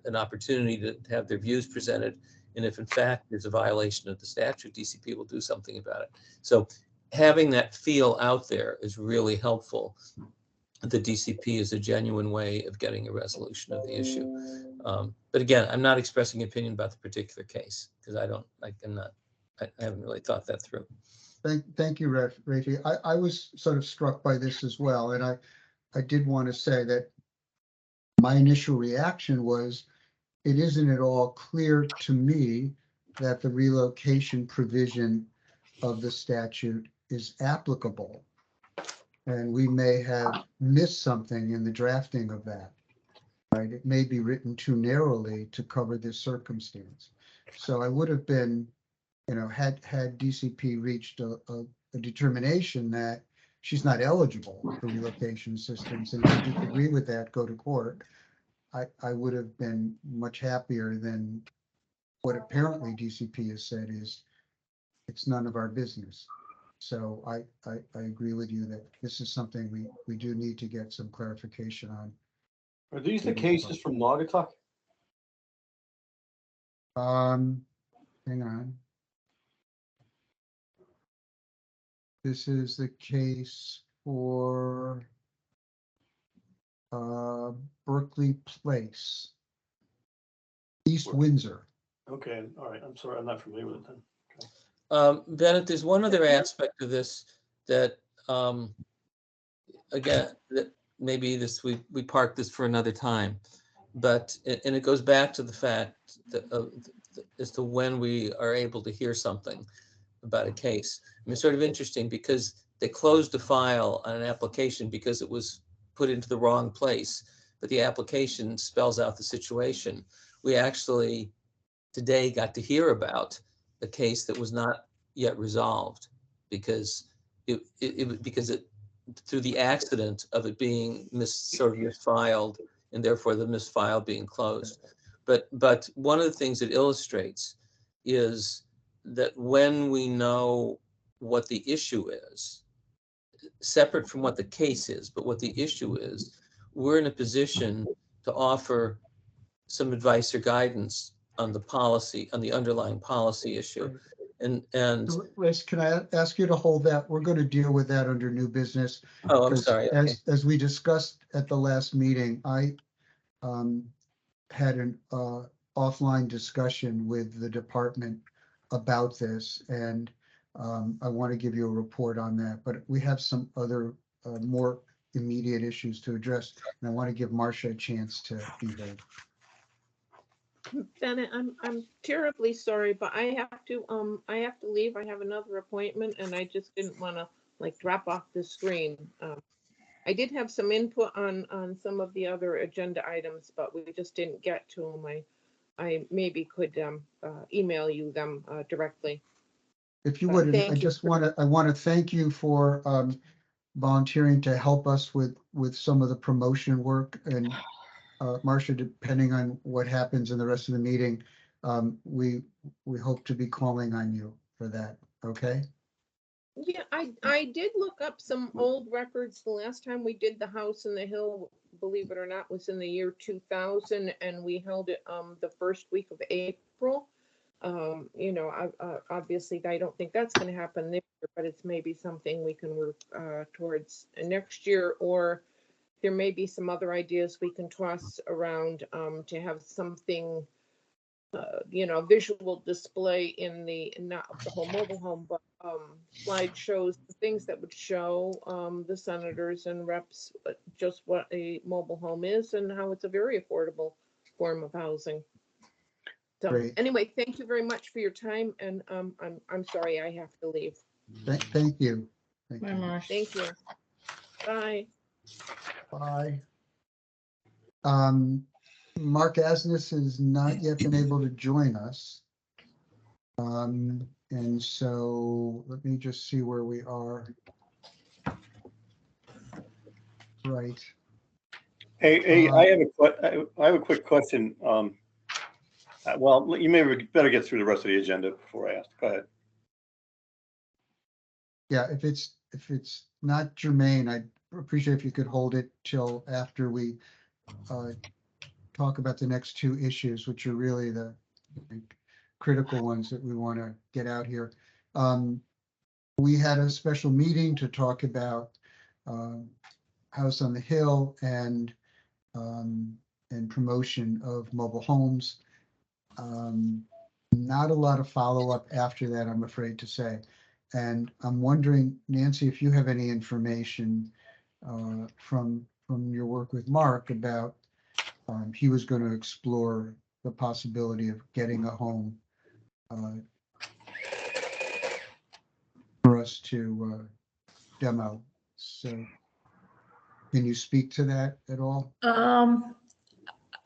an opportunity to have their views presented. And if in fact there's a violation of the statute, DCP will do something about it. So having that feel out there is really helpful. The DCP is a genuine way of getting a resolution of the issue. But again, I'm not expressing opinion about the particular case because I haven't really thought that through. Thank you, Rafi. I was sort of struck by this as well, and I did want to say that my initial reaction was, it isn't at all clear to me that the relocation provision of the statute is applicable. And we may have missed something in the drafting of that, right? It may be written too narrowly to cover this circumstance. So I would have been, had DCP reached a determination that she's not eligible for relocation assistance, and if you disagree with that, go to court, I would have been much happier than what apparently DCP has said is it's none of our business. So I agree with you that this is something we do need to get some clarification on. Are these the cases from Naugatuck? Hang on. This is the case for Berkeley Place, East Windsor. Okay, all right. I'm sorry, I'm not familiar with it then. Bennett, there's one other aspect of this that, again, that maybe we park this for another time, but, and it goes back to the fact that as to when we are able to hear something about a case. I mean, it's sort of interesting because they closed the file on an application because it was put into the wrong place, but the application spells out the situation. We actually today got to hear about a case that was not yet resolved because it through the accident of it being misfiled and therefore the misfile being closed. But one of the things it illustrates is that when we know what the issue is, separate from what the case is, but what the issue is, we're in a position to offer some advice or guidance on the policy, on the underlying policy issue. And Liz, can I ask you to hold that? We're going to deal with that under new business. Oh, I'm sorry. Okay. As we discussed at the last meeting, I had an offline discussion with the department about this, and I want to give you a report on that. But we have some other more immediate issues to address, and I want to give Marcia a chance to be heard. Bennett, I'm terribly sorry, but I have to leave. I have another appointment, and I just didn't want to drop off the screen. I did have some input on some of the other agenda items, but we just didn't get to them. I maybe could email you them directly. If you would, I want to thank you for volunteering to help us with some of the promotion work. And Marcia, depending on what happens in the rest of the meeting, we hope to be calling on you for that. Okay. Yeah, I did look up some old records. The last time we did the House in the Hill, believe it or not, was in the year 2000, and we held it the first week of April. Obviously, I don't think that's going to happen this year, but it's maybe something we can work towards next year, or there may be some other ideas we can toss around to have something, visual display in not the whole mobile home, but slideshows, things that would show the senators and reps just what a mobile home is and how it's a very affordable form of housing. So Great. anyway, thank you very much for your time, and I'm sorry I have to leave. Thank you. Thank Bye, you. Mark. Thank you. Bye. Bye. Mark Asness has not yet been able to join us. And so let me just see where we are. Right. Hey, I have a quick question. Well, you may better get through the rest of the agenda before I ask. Go ahead. Yeah, if it's not germane, I'd appreciate if you could hold it till after we talk about the next two issues, which are really the critical ones that we want to get out here. We had a special meeting to talk about House on the Hill and promotion of mobile homes. Not a lot of follow-up after that, I'm afraid to say. And I'm wondering, Nancy, if you have any information from your work with Mark about he was going to explore the possibility of getting a home for us to demo. So can you speak to that at all?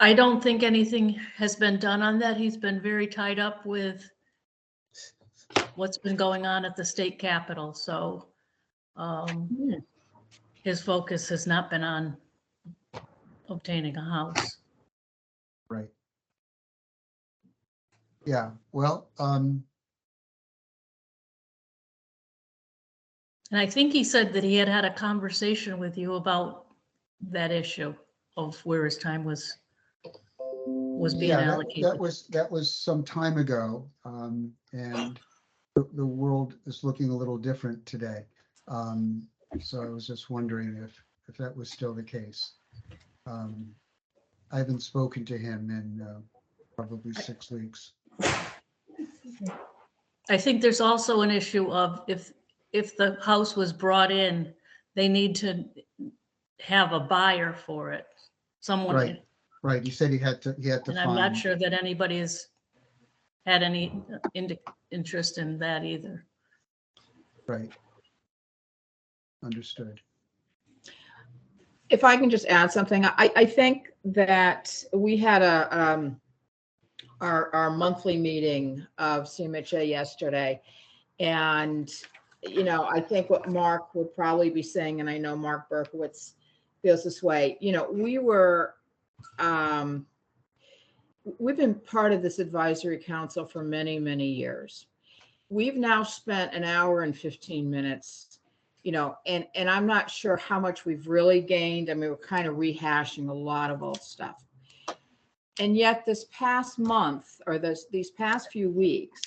I don't think anything has been done on that. He's been very tied up with what's been going on at the state capitol. So his focus has not been on obtaining a house. Right. Yeah, well, And I think he said that he had had a conversation with you about that issue of where his time was being yeah, allocated. that was some time ago. And the world is looking a little different today. So I was just wondering if that was still the case. I haven't spoken to him in probably 6 weeks. I think there's also an issue of if the house was brought in, they need to have a buyer for it. Someone. Right, right. He said he had to And I'm not find. sure that anybody's had any interest in that either. Right. Understood. If I can just add something, I think that we had our monthly meeting of CMHA yesterday. And, you know, I think what Mark would probably be saying, and I know Mark Berkowitz feels this way, you know, we've been part of this advisory council for many, many years. We've now spent an hour and 15 minutes, you know, and I'm not sure how much we've really gained. I mean, we're kind of rehashing a lot of old stuff. And yet this past month or these past few weeks,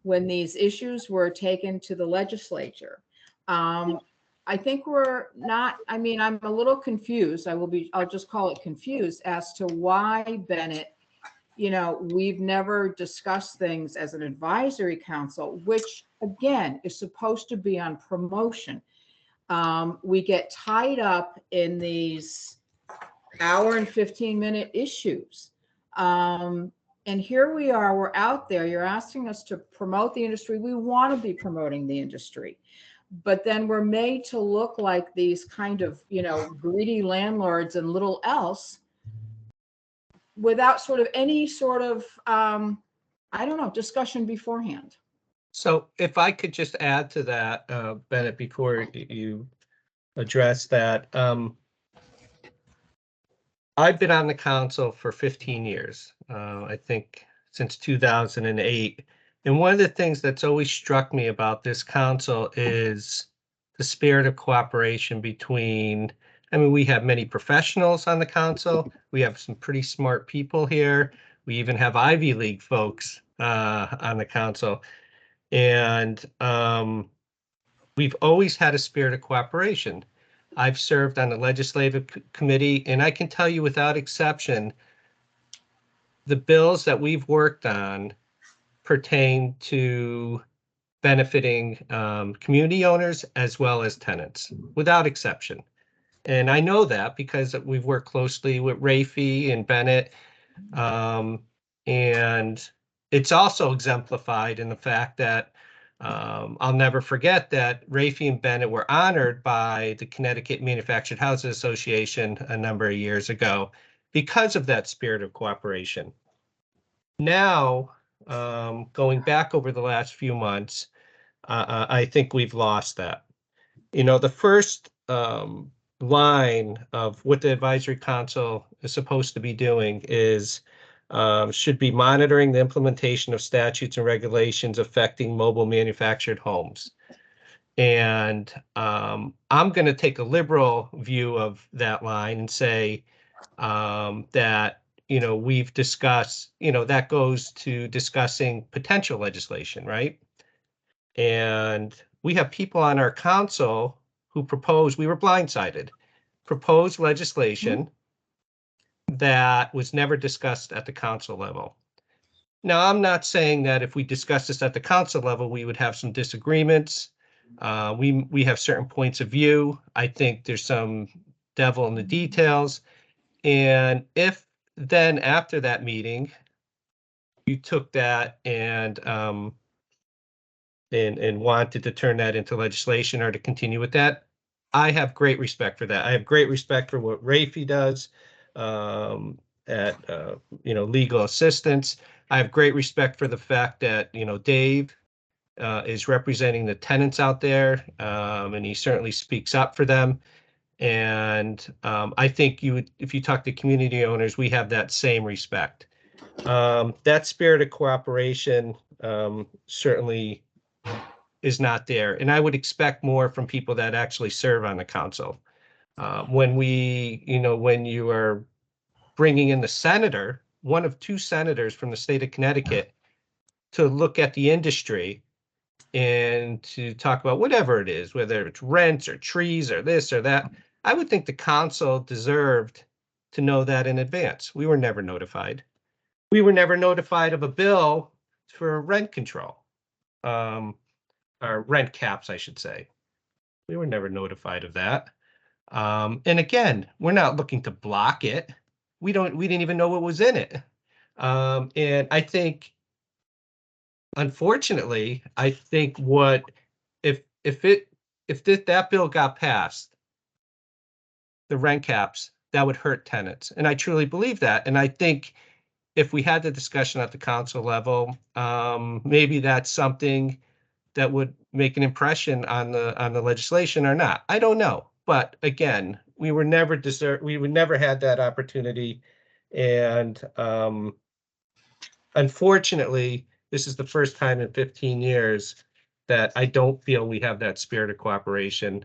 when these issues were taken to the legislature, I think we're not, I mean, I'm a little confused. I'll just call it confused as to why Bennett, you know, we've never discussed things as an advisory council, which again is supposed to be on promotion. We get tied up in these hour and 15-minute issues. And here we are, we're out there, you're asking us to promote the industry. We want to be promoting the industry, but then we're made to look like these kind of, you know, greedy landlords and little else without sort of any sort of, I don't know, discussion beforehand. So if I could just add to that, Bennett, before you address that, I've been on the council for 15 years, I think since 2008. And one of the things that's always struck me about this council is the spirit of cooperation between, I mean, we have many professionals on the council. We have some pretty smart people here. We even have Ivy League folks on the council. And we've always had a spirit of cooperation. I've served on the legislative committee, and I can tell you without exception, the bills that we've worked on pertain to benefiting community owners as well as tenants, without exception. And I know that because we've worked closely with Rafi and Bennett, and it's also exemplified in the fact that I'll never forget that Rafi and Bennett were honored by the Connecticut Manufactured Housing Association a number of years ago because of that spirit of cooperation. Now, going back over the last few months, I think we've lost that. You know, the first line of what the advisory council is supposed to be doing is should be monitoring the implementation of statutes and regulations affecting mobile manufactured homes. And I'm going to take a liberal view of that line and say that, you know, we've discussed, you know, that goes to discussing potential legislation, right? And we have people on our council who propose, we were blindsided, proposed legislation that was never discussed at the council level. Now, I'm not saying that if we discuss this at the council level, we would have some disagreements. We have certain points of view. I think there's some devil in the details. And if then after that meeting, you took that and wanted to turn that into legislation or to continue with that, I have great respect for that. I have great respect for what Rafi does at you know, legal assistance. I have great respect for the fact that, you know, Dave is representing the tenants out there, and he certainly speaks up for them. And I think you would, if you talk to community owners, we have that same respect. That spirit of cooperation certainly is not there. And I would expect more from people that actually serve on the council. When we, you know, when you are bringing in the senator, one of two senators from the state of Connecticut, to look at the industry and to talk about whatever it is, whether it's rents or trees or this or that, I would think the council deserved to know that in advance. We were never notified. We were never notified of a bill for rent control, or rent caps, I should say. We were never notified of that. And again, we're not looking to block it. We didn't even know what was in it. And I think, unfortunately, I think if that bill got passed, the rent caps, that would hurt tenants. And I truly believe that. And I think if we had the discussion at the council level, maybe that's something that would make an impression on the legislation or not. I don't know. But again, we never had that opportunity. And unfortunately, this is the first time in 15 years that I don't feel we have that spirit of cooperation.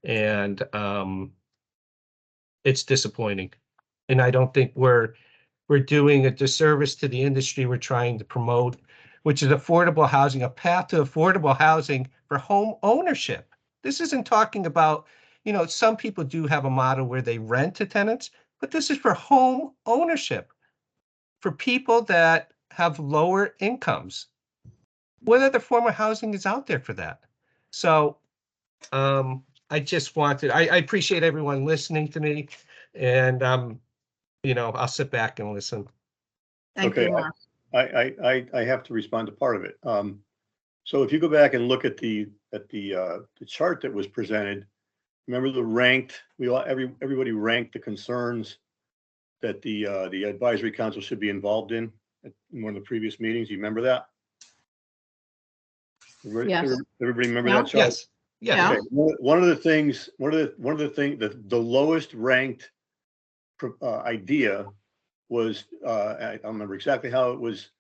And it's disappointing. And I don't think we're doing a disservice to the industry we're trying to promote, which is affordable housing, a path to affordable housing for home ownership. This isn't talking about, you know, some people do have a model where they rent to tenants, but this is for home ownership, for people that have lower incomes. What other form of housing is out there for that? So I just wanted, I appreciate everyone listening to me, and you know, I'll sit back and listen. Thank Okay, you, Mark. I have to respond to part of it. So if you go back and look at the chart that was presented, remember the ranked, everybody ranked the concerns that the advisory council should be involved in one of the previous meetings. You remember that? Yes. Everybody remember Yeah. that chart? Yes. Yeah. Okay. One of the things, the lowest ranked idea was, I don't remember exactly how it was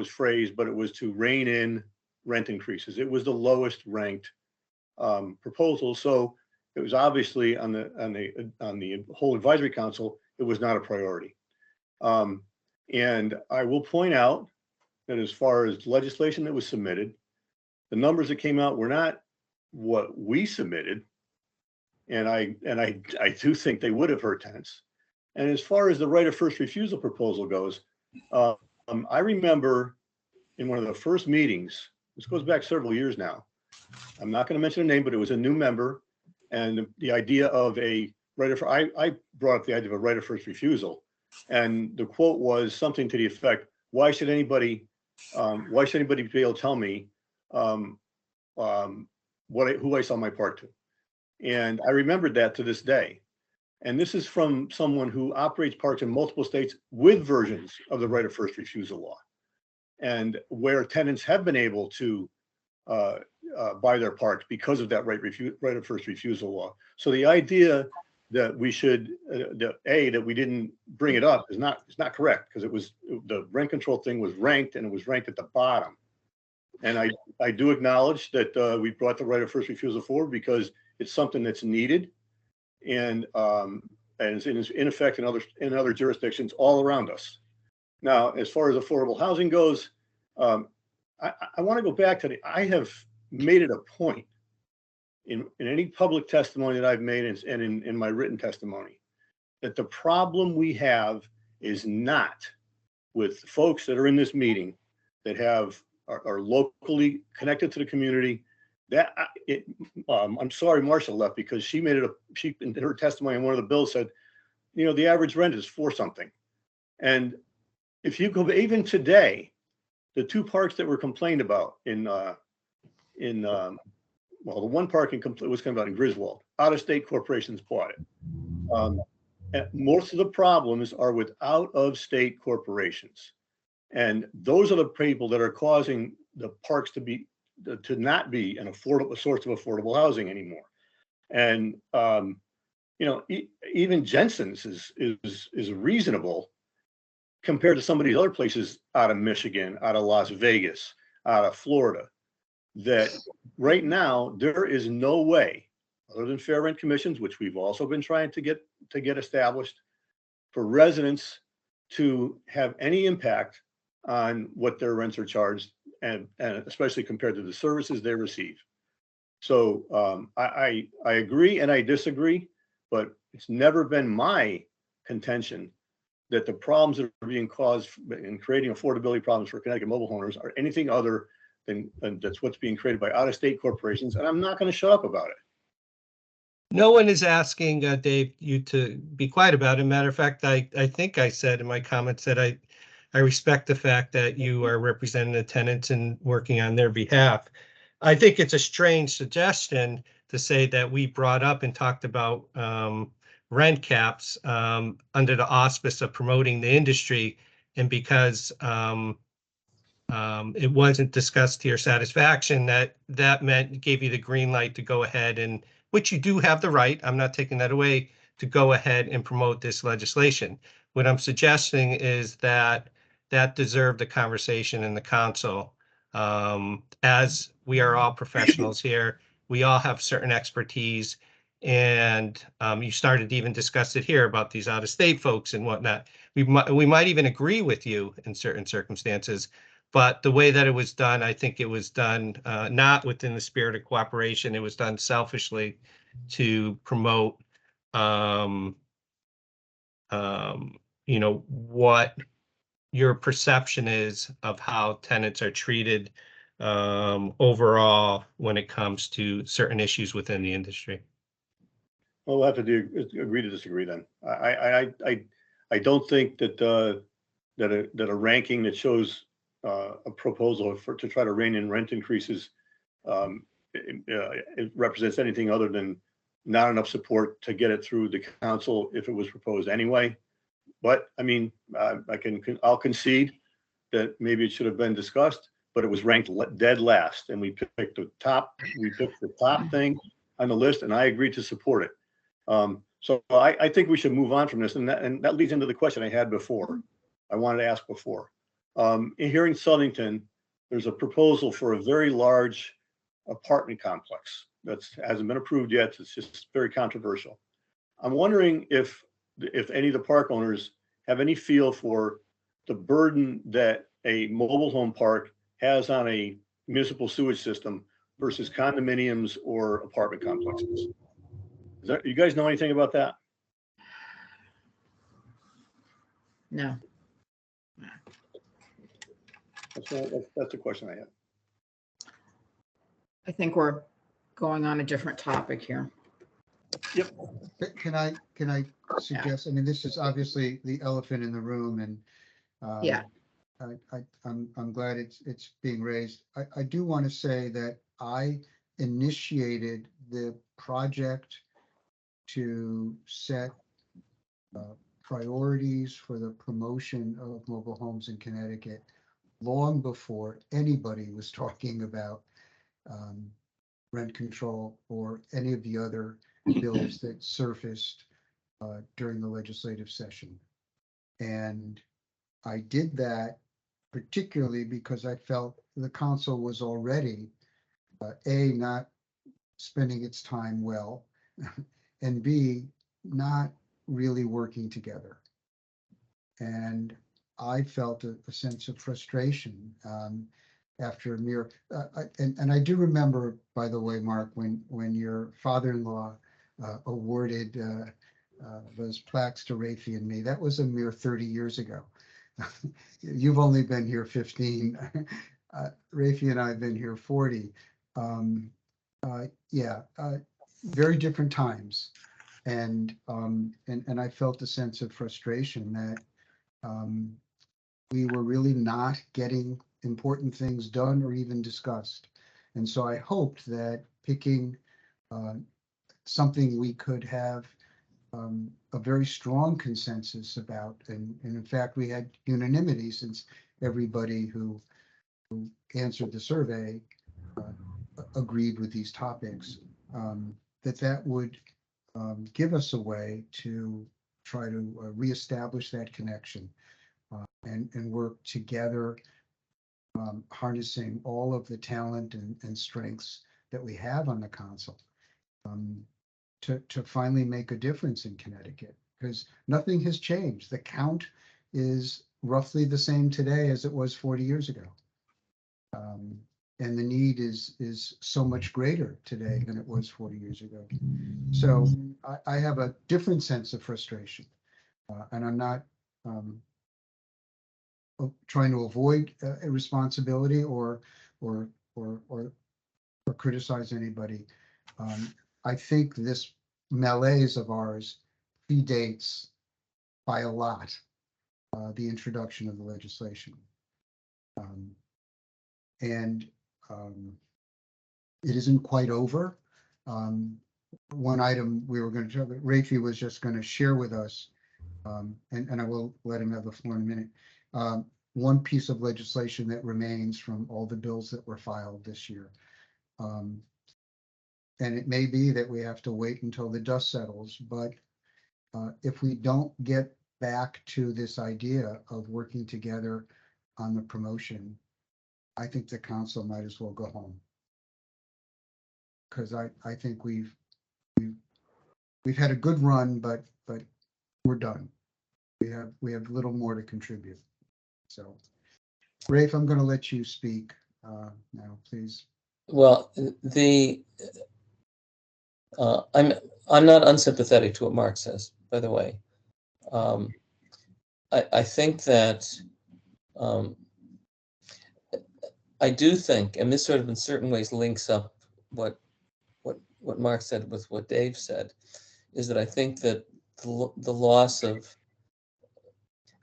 phrased, but it was to rein in rent increases. It was the lowest ranked proposal. So it was obviously on the whole advisory council, it was not a priority. And I will point out that as far as legislation that was submitted, the numbers that came out were not what we submitted. And I do think they would have hurt tenants. And as far as the right of first refusal proposal goes, I remember in one of the first meetings, this goes back several years now, I'm not going to mention a name, but it was a new member, and the idea of a right of, I brought up the idea of a right of first refusal, and the quote was something to the effect, why should anybody be able to tell me who I sell my park to? And I remembered that to this day. And this is from someone who operates parks in multiple states with versions of the right of first refusal law, and where tenants have been able to buy their parks because of that right of first refusal law. So the idea that we should that we didn't bring it up is not correct, because the rent control thing was ranked, and it was ranked at the bottom. And I do acknowledge that we brought the right of first refusal forward because it's something that's needed, and is in effect in other jurisdictions all around us. Now, as far as affordable housing goes, I want to go back to I have made it a point in any public testimony that I've made and in my written testimony that the problem we have is not with folks that are in this meeting that are locally connected to the community. I'm sorry Marcia left, because she made it she in her testimony on one of the bills said, the average rent is $4 something. And if you go, even today, the two parks that were complained about the one park was complained about in Griswold, out-of-state corporations bought it. And most of the problems are with out-of-state corporations. And those are the people that are causing the parks to not be a source of affordable housing anymore. And even Jensen's is reasonable compared to some of these other places out of Michigan, out of Las Vegas, out of Florida, that right now there is no way, other than fair rent commissions, which we've also been trying to get established, for residents to have any impact on what their rents are charged, and especially compared to the services they receive. So I agree and I disagree, but it's never been my contention that the problems that are being caused in creating affordability problems for Connecticut mobile owners are anything other than that's what's being created by out-of-state corporations, and I'm not going to shut up about it. No one is asking, Dave, you to be quiet about it. Matter of fact, I think I said in my comments that I respect the fact that you are representing the tenants and working on their behalf. I think it's a strange suggestion to say that we brought up and talked about rent caps under the auspice of promoting the industry, and because it wasn't discussed to your satisfaction, that meant gave you the green light to go ahead, and which you do have the right, I'm not taking that away, to go ahead and promote this legislation. What I'm suggesting is that deserved a conversation in the council. As we are all professionals here, we all have certain expertise, and you started to even discuss it here about these out-of-state folks and whatnot. We might even agree with you in certain circumstances, but the way that it was done, I think it was done not within the spirit of cooperation. It was done selfishly to promote, what your perception is of how tenants are treated overall when it comes to certain issues within the industry. Well, we'll have to agree to disagree then. I don't think that a ranking that shows a proposal to try to rein in rent increases it represents anything other than not enough support to get it through the council if it was proposed anyway. But I mean, I'll concede that maybe it should have been discussed, but it was ranked dead last, and we picked the top thing on the list, and I agreed to support it. So I think we should move on from this, and that leads into the question I had before. I wanted to ask before. Here in Southington, there's a proposal for a very large apartment complex that hasn't been approved yet. It's just very controversial. I'm wondering if any of the park owners have any feel for the burden that a mobile home park has on a municipal sewage system versus condominiums or apartment complexes. You guys know anything about that? No. That's the question I had. I think we're going on a different topic here. Yep. Can I suggest, I mean, this is obviously the elephant in the room, and Yeah. I'm glad it's being raised. I do want to say that I initiated the project to set priorities for the promotion of mobile homes in Connecticut long before anybody was talking about rent control or any of the other bills that surfaced during the legislative session. And I did that particularly because I felt the council was already, not spending its time well, and B, not really working together. And I felt a sense of frustration after a mere, and I do remember, by the way, Mark, when your father-in-law awarded those plaques to Rafi and me, that was a mere 30 years ago. You've only been here 15. Rafi and I have been here 40. Very different times. And I felt a sense of frustration that we were really not getting important things done or even discussed. And so I hoped that picking something we could have a very strong consensus about, and in fact, we had unanimity since everybody who answered the survey agreed with these topics, that would give us a way to try to reestablish that connection and work together, harnessing all of the talent and strengths that we have on the council to finally make a difference in Connecticut, because nothing has changed. The count is roughly the same today as it was 40 years ago. And the need is so much greater today than it was 40 years ago. So I have a different sense of frustration, and I'm not trying to avoid a responsibility or criticize anybody. I think this malaise of ours predates by a lot the introduction of the legislation. It isn't quite over. One item we were going to, Rafi was just going to share with us, and I will let him have the floor in a minute. One piece of legislation that remains from all the bills that were filed this year. And it may be that we have to wait until the dust settles, but if we don't get back to this idea of working together on the promotion, I think the council might as well go home. Because I think we've had a good run, but we're done. We have little more to contribute. So, Rafe, I'm going to let you speak now, please. Well, I'm not unsympathetic to what Mark says, by the way. I think that I do think, and this sort of in certain ways links up what Mark said with what Dave said, is that I think that the loss of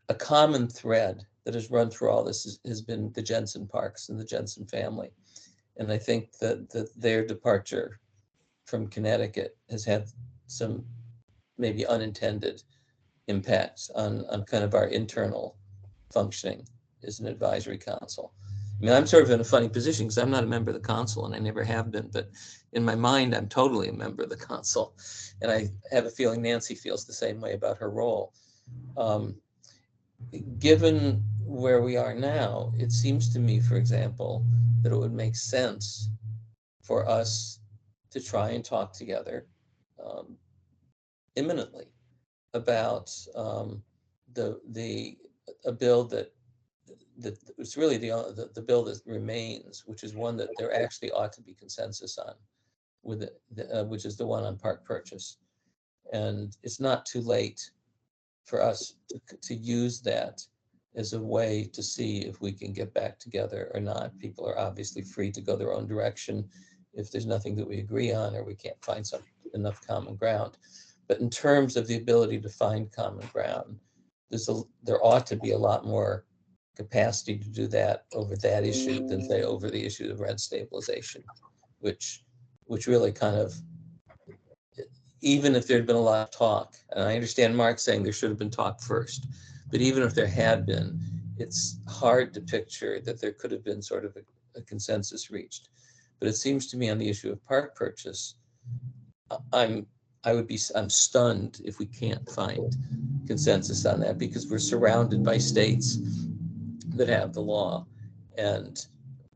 a common thread that has run through all this has been the Jensen Parks and the Jensen family. And I think that their departure from Connecticut has had some maybe unintended impacts on kind of our internal functioning as an advisory council. I mean, I'm sort of in a funny position because I'm not a member of the council and I never have been, but in my mind, I'm totally a member of the council. And I have a feeling Nancy feels the same way about her role. Given where we are now, it seems to me, for example, that it would make sense for us to try and talk together imminently about a bill that it's really the bill that remains, which is one that there actually ought to be consensus on, which is the one on park purchase. And it's not too late for us to use that as a way to see if we can get back together or not. People are obviously free to go their own direction if there's nothing that we agree on or we can't find enough common ground. But in terms of the ability to find common ground, there ought to be a lot more capacity to do that over that issue than say over the issue of rent stabilization, which really kind of, even if there'd been a lot of talk, and I understand Mark saying there should have been talk first, but even if there had been, it's hard to picture that there could have been sort of a consensus reached. But it seems to me on the issue of park purchase, I'm stunned if we can't find consensus on that, because we're surrounded by states that have the law, and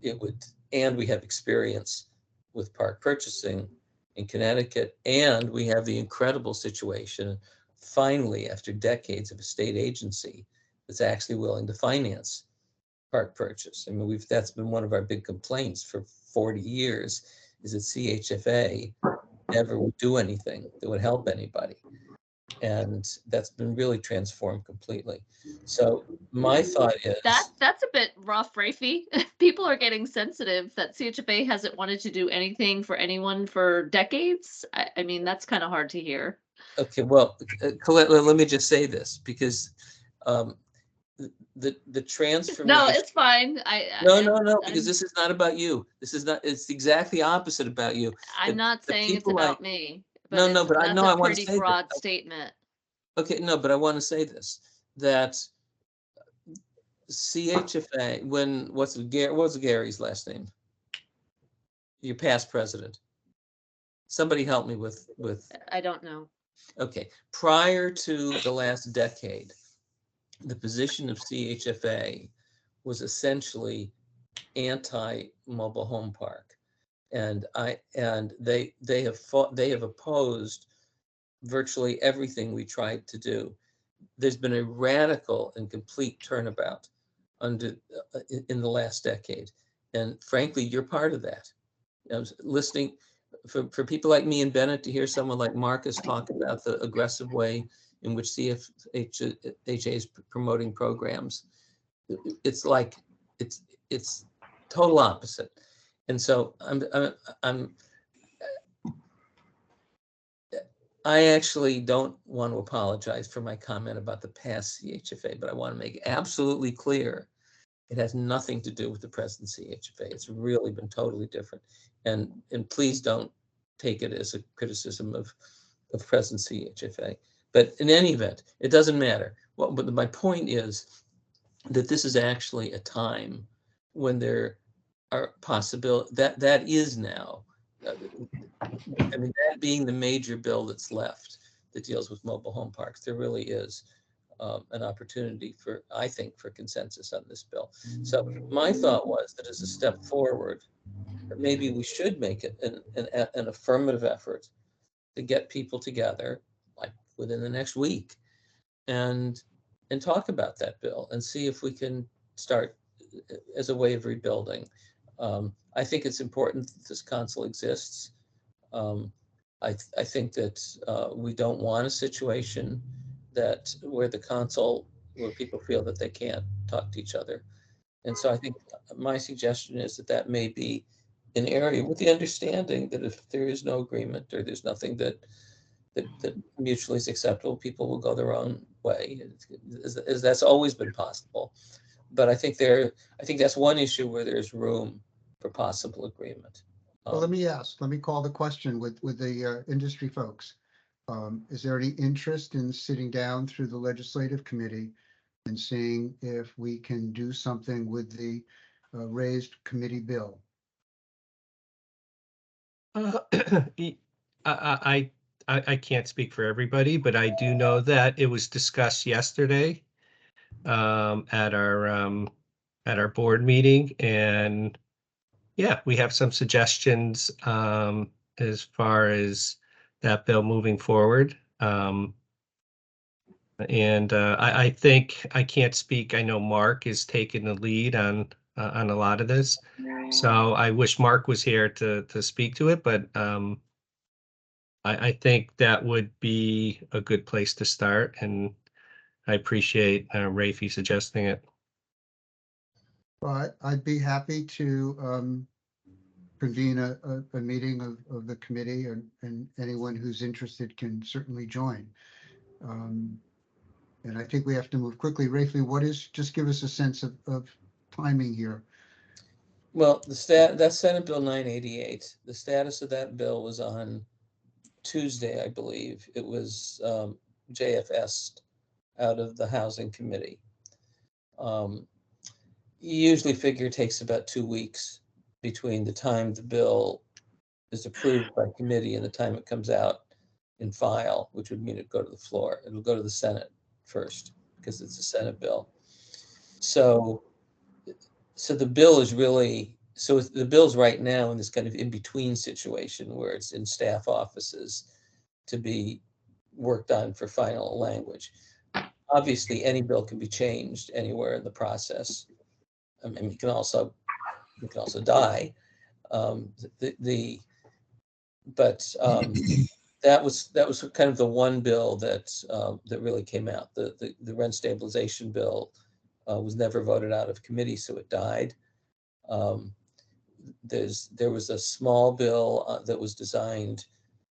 we have experience with park purchasing in Connecticut, and we have the incredible situation, finally, after decades of a state agency that's actually willing to finance park purchase. I mean, that's been one of our big complaints for 40 years, is that CHFA never would do anything that would help anybody. And that's been really transformed completely. So my thought is That's a bit rough, Rafi. People are getting sensitive that CHFA hasn't wanted to do anything for anyone for decades. I mean, that's kind of hard to hear. okay. Well, Colette, let me just say this, because the transformation. No, it's fine. No, because this is not about you. This is not. It's the exact opposite about you. I'm not saying it's about me. But I want to say that's a pretty broad statement. Okay, no, but I want to say this, that CHFA, what was Gary's last name? Your past president. Somebody help me with. I don't know. Okay, prior to the last decade, the position of CHFA was essentially anti-mobile home park, and they have opposed virtually everything we tried to do. There's been a radical and complete turnabout in the last decade, and frankly, you're part of that. I was listening for people like me and Bennett to hear someone like Marcus talk about the aggressive way in which CFHA is promoting programs. It's like it's total opposite, and so I actually don't want to apologize for my comment about the past CHFA, but I want to make absolutely clear it has nothing to do with the present CHFA. It's really been totally different, and please don't take it as a criticism of present CHFA. But in any event, it doesn't matter. Well, but my point is that this is actually a time when there are possibilities that is now. I mean, that being the major bill that's left that deals with mobile home parks, there really is an opportunity for, I think, for consensus on this bill. So my thought was that as a step forward, maybe we should make it an affirmative effort to get people together, like within the next week, and talk about that bill and see if we can start as a way of rebuilding. I think it's important that this council exists. I think that we don't want a situation where the council, where people feel that they can't talk to each other. And so I think my suggestion is that may be an area, with the understanding that if there is no agreement or there's nothing that mutually is acceptable, people will go their own way, as that's always been possible. But I think that's one issue where there's room for possible agreement. Well, let me call the question with the industry folks. Is there any interest in sitting down through the legislative committee and seeing if we can do something with the raised committee bill? I can't speak for everybody, but I do know that it was discussed yesterday at our board meeting, and yeah, we have some suggestions as far as that bill moving forward. I think I can't speak. I know Mark is taking the lead on a lot of this, so I wish Mark was here to speak to it, but I think that would be a good place to start, and I appreciate Rafi suggesting it. But I'd be happy to convene a meeting of the committee, and anyone who's interested can certainly join. And I think we have to move quickly. Rafi, just give us a sense of timing here. Well, that's Senate Bill 988. The status of that bill was on Tuesday, I believe. It was JFS out of the Housing Committee. You usually figure it takes about 2 weeks between the time the bill is approved by committee and the time it comes out in file, which would mean it'd go to the floor. It'll go to the Senate first because it's a Senate bill. So the bill is really, so the bill's right now in this kind of in-between situation where it's in staff offices to be worked on for final language. Obviously, any bill can be changed anywhere in the process. I mean, it can also die. That was kind of the one bill that really came out. The rent stabilization bill was never voted out of committee, so it died. There was a small bill that was designed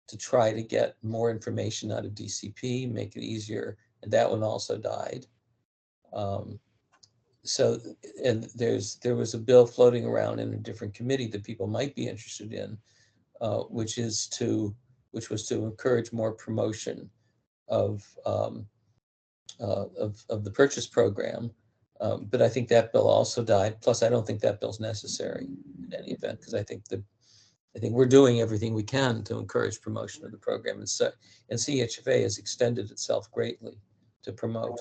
to try to get more information out of DCP, make it easier, and that one also died. And there was a bill floating around in a different committee that people might be interested in, which was to encourage more promotion of the purchase program. But I think that bill also died. Plus, I don't think that bill's necessary in any event, because I think we're doing everything we can to encourage promotion of the program, and CHFA has extended itself greatly to promote.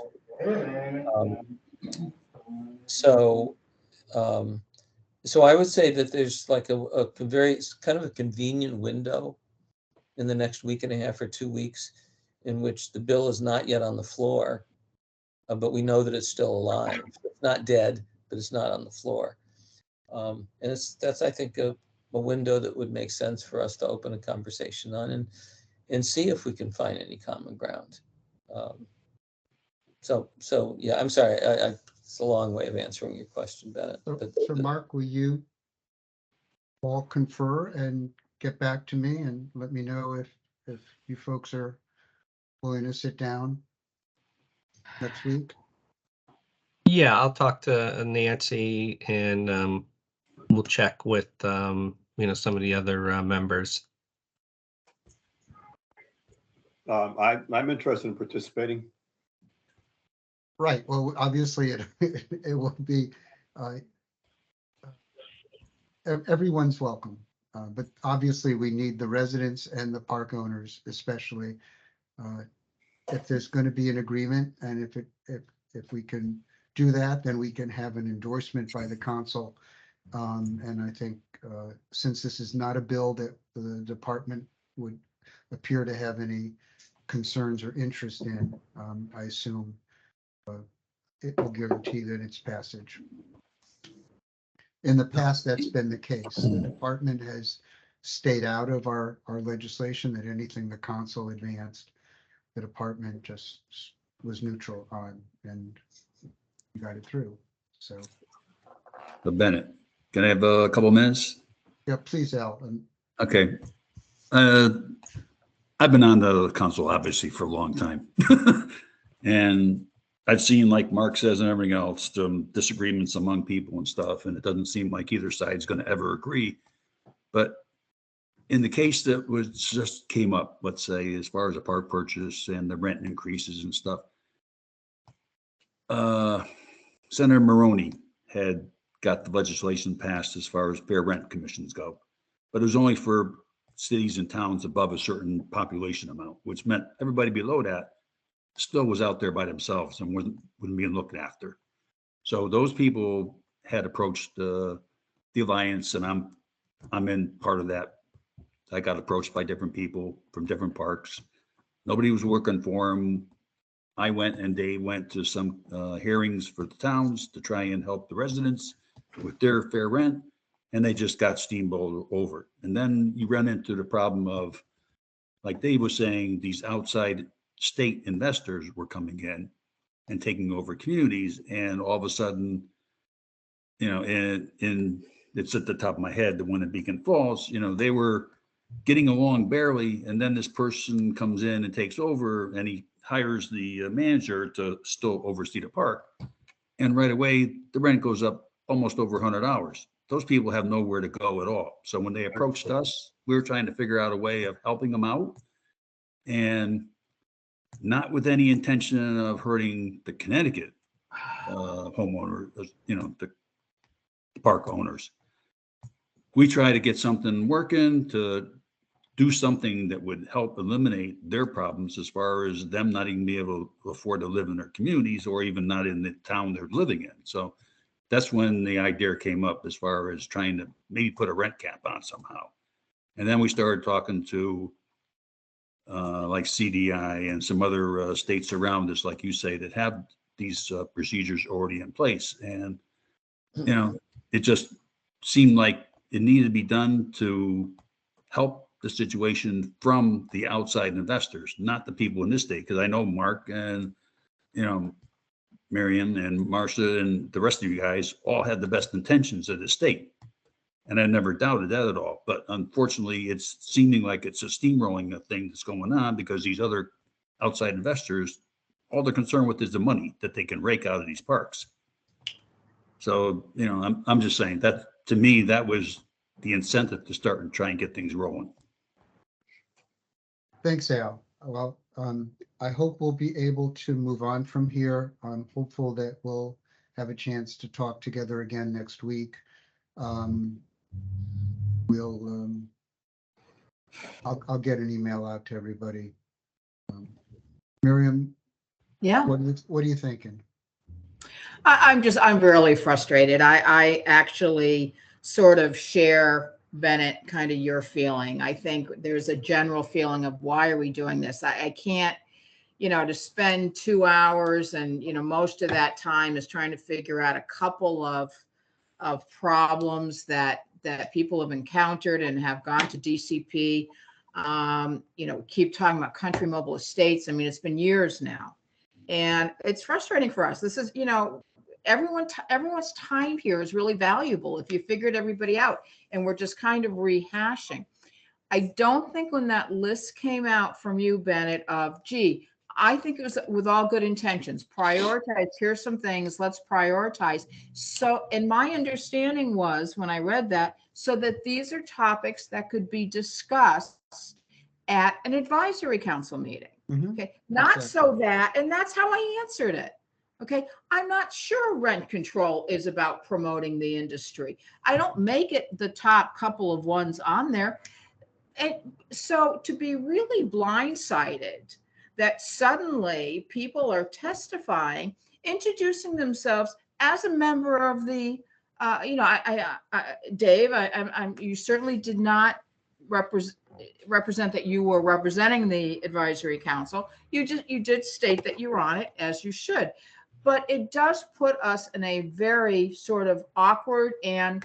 So I would say that there's like a very kind of a convenient window in the next week and a half or 2 weeks in which the bill is not yet on the floor, but we know that it's still alive. It's not dead, but it's not on the floor. And that's, I think, a window that would make sense for us to open a conversation on and see if we can find any common ground. So yeah, I'm sorry. It's a long way of answering your question, Bennett. So Mark, will you all confer and get back to me and let me know if you folks are willing to sit down next week? Yeah, I'll talk to Nancy and we'll check with some of the other members. I'm interested in participating. Right. Well, obviously it will be, everyone's welcome. But obviously we need the residents and the park owners, especially if there's going to be an agreement, and if we can do that, then we can have an endorsement by the council. And I think since this is not a bill that the department would appear to have any concerns or interest in, I assume it will guarantee that it's passage. In the past, that's been the case. The department has stayed out of our legislation, that anything the council advanced, the department just was neutral on, and got it through. So Bennett, can I have a couple minutes? yeah, please, Al. Okay. I've been on the council obviously for a long time. And I've seen, like Mark says and everything else, some disagreements among people and stuff, and it doesn't seem like either side's going to ever agree. But in the case that was just came up, let's say, as far as a park purchase and the rent increases and stuff, Senator Maroney had got the legislation passed as far as fair rent commissions go, but it was only for cities and towns above a certain population amount, which meant everybody below that still was out there by themselves and wouldn't be looked after. So those people had approached the alliance, and I'm in part of that. I got approached by different people from different parks. Nobody was working for them. I went and Dave went to some hearings for the towns to try and help the residents with their fair rent, and they just got steamrolled over. And then you run into the problem of, like Dave was saying, these outside state investors were coming in and taking over communities, and all of a sudden, in it's at the top of my head, the one in Beacon Falls, they were getting along barely, and then this person comes in and takes over, and he hires the manager to still oversee the park. And right away, the rent goes up almost over $100. Those people have nowhere to go at all. So when they approached us, we were trying to figure out a way of helping them out, and not with any intention of hurting the Connecticut homeowner, the park owners. We try to get something working to do something that would help eliminate their problems as far as them not even be able to afford to live in their communities or even not in the town they're living in. So that's when the idea came up as far as trying to maybe put a rent cap on somehow. And then we started talking to like CDI and some other states around us, like you say, that have these procedures already in place. And, it just seemed like it needed to be done to help the situation from the outside investors, not the people in this state. Because I know Mark and, Marion and Marcia and the rest of you guys all had the best intentions of the state. And I never doubted that at all. But unfortunately, it's seeming like it's a steamrolling of thing that's going on because these other outside investors, all they're concerned with is the money that they can rake out of these parks. So, I'm just saying that, to me, that was the incentive to start and try and get things rolling. Thanks, Al. Well, I hope we'll be able to move on from here. I'm hopeful that we'll have a chance to talk together again next week. I'll get an email out to everybody. Miriam, Yeah. what are you thinking? I'm really frustrated. I actually sort of share, Bennett, kind of your feeling. I think there's a general feeling of why are we doing this? I can't, to spend 2 hours and, most of that time is trying to figure out a couple of problems that people have encountered and have gone to DCP. Keep talking about Country Mobile Estates. I mean, it's been years now. And it's frustrating for us. This is, everyone's time here is really valuable if you figured everybody out, and we're just kind of rehashing. I don't think when that list came out from you, Bennett, of, gee, I think it was with all good intentions, prioritize, here's some things, let's prioritize. So, and my understanding was when I read that, so that these are topics that could be discussed at an advisory council meeting. Okay, not Exactly. so that, and that's how I answered it. Okay, I'm not sure rent control is about promoting the industry. I don't make it the top couple of ones on there. And so to be really blindsided that suddenly people are testifying, introducing themselves as a member of the, Dave, you certainly did not represent that you were representing the advisory council. You did state that you were on it, as you should, but it does put us in a very sort of awkward, and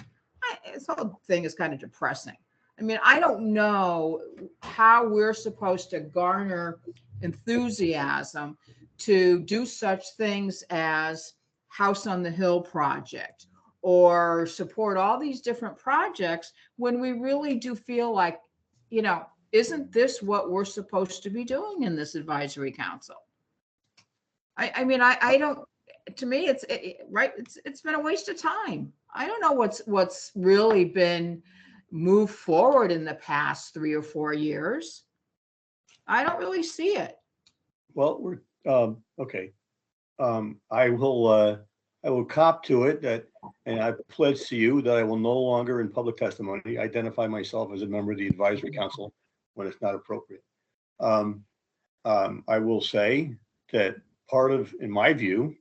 this whole thing is kind of depressing. I mean, I don't know how we're supposed to garner enthusiasm to do such things as House on the Hill project or support all these different projects when we really do feel like, isn't this what we're supposed to be doing in this advisory council? I mean, I don't, to me, it's been a waste of time. I don't know what's really been moved forward in the past 3 or 4 years. I don't really see it. Well, we're, okay. I will cop to it and I pledge to you that I will no longer in public testimony identify myself as a member of the advisory council when it's not appropriate. I will say that in my view,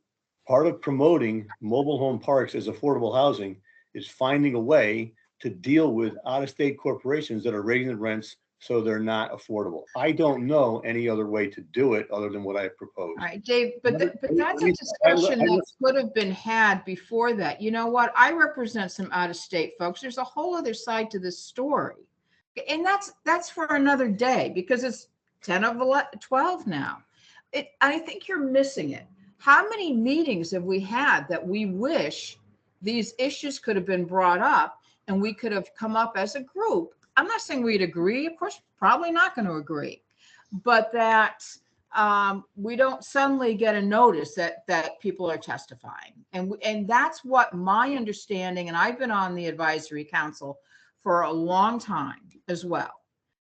part of promoting mobile home parks as affordable housing is finding a way to deal with out-of-state corporations that are raising the rents so they're not affordable. I don't know any other way to do it other than what I proposed. All right, Dave, but that's a discussion that could have been had before that. You know what? I represent some out-of-state folks. There's a whole other side to this story. And that's for another day because it's 10 of 12 now. I think you're missing it. How many meetings have we had that we wish these issues could have been brought up and we could have come up as a group? I'm not saying we'd agree. Of course, probably not going to agree, but that we don't suddenly get a notice that people are testifying. And that's what my understanding, and I've been on the advisory council for a long time as well.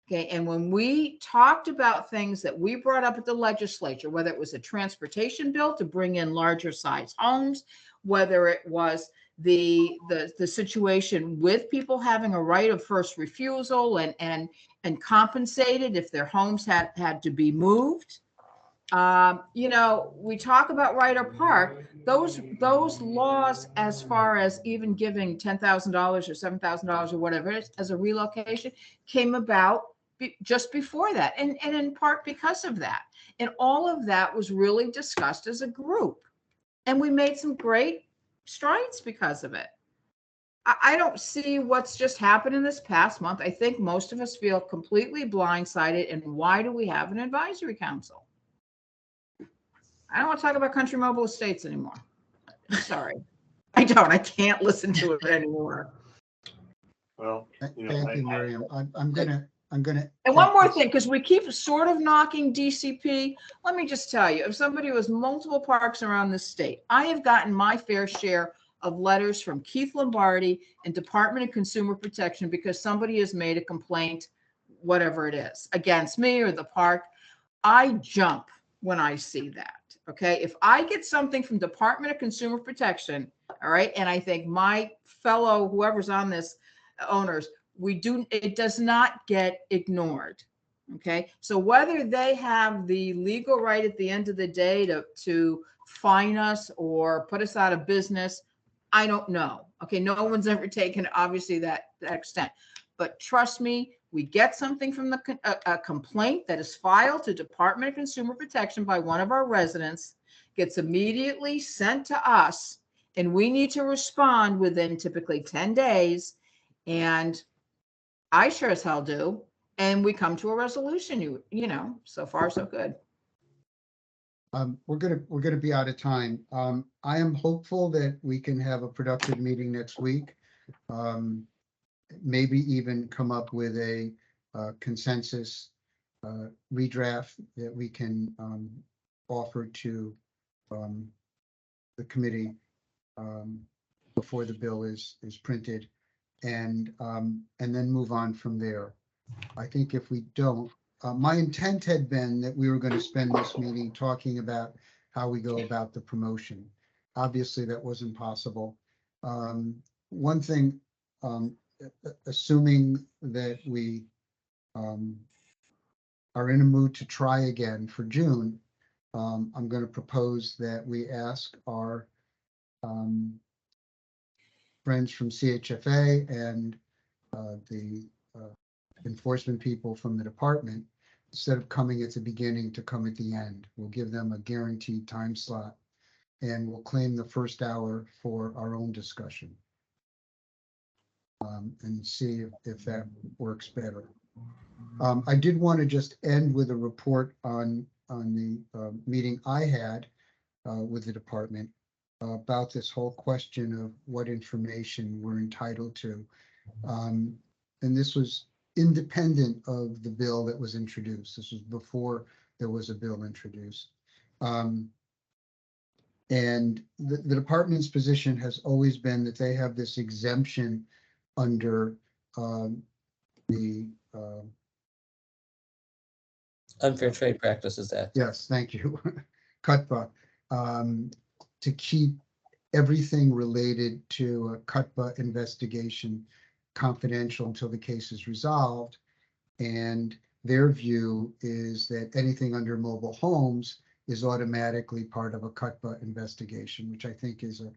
Okay, and when we talked about things that we brought up at the legislature, whether it was a transportation bill to bring in larger size homes, whether it was the situation with people having a right of first refusal and compensated if their homes had to be moved. You know, we talk about Ryder Park, those laws, as far as even giving $10,000 or $7,000 or whatever it is as a relocation, came about just before that, and in part because of that. And all of that was really discussed as a group, and we made some great strides because of it. I don't see what's just happened in this past month. I think most of us feel completely blindsided. And why do we have an advisory council? I don't want to talk about Country Mobile Estates anymore. I'm sorry. I can't listen to it anymore. Well, Thank you, Miriam. I'm gonna. And one more thing, because we keep sort of knocking DCP. Let me just tell you, if somebody was multiple parks around the state, I have gotten my fair share of letters from Keith Lombardi and Department of Consumer Protection because somebody has made a complaint, whatever it is, against me or the park. I jump when I see that. Okay, if I get something from Department of Consumer Protection, all right, and I think my fellow whoever's on this owners, it does not get ignored. Okay, so whether they have the legal right at the end of the day to fine us or put us out of business, I don't know. Okay, no one's ever taken obviously that extent, but trust me, we get something from a complaint that is filed to Department of Consumer Protection by one of our residents, gets immediately sent to us, and we need to respond within typically 10 days. And I sure as hell do. And we come to a resolution, you know, so far so good. We're gonna be out of time. I am hopeful that we can have a productive meeting next week. Maybe even come up with a consensus redraft that we can offer to the committee before the bill is printed, and then move on from there. I think if we don't, my intent had been that we were going to spend this meeting talking about how we go about the promotion. Obviously, that wasn't possible. One thing, assuming that we are in a mood to try again for June, I'm going to propose that we ask our friends from CHFA and the enforcement people from the department, instead of coming at the beginning, to come at the end. We'll give them a guaranteed time slot, and we'll claim the first hour for our own discussion, and see if that works better. I did want to just end with a report on the meeting I had with the department about this whole question of what information we're entitled to. And this was independent of the bill that was introduced. This was before there was a bill introduced. And the department's position has always been that they have this exemption under the Unfair Trade Practices Act. Yes, thank you. CUTPA, to keep everything related to a CUTPA investigation confidential until the case is resolved. And their view is that anything under mobile homes is automatically part of a CUTPA investigation, which I think is a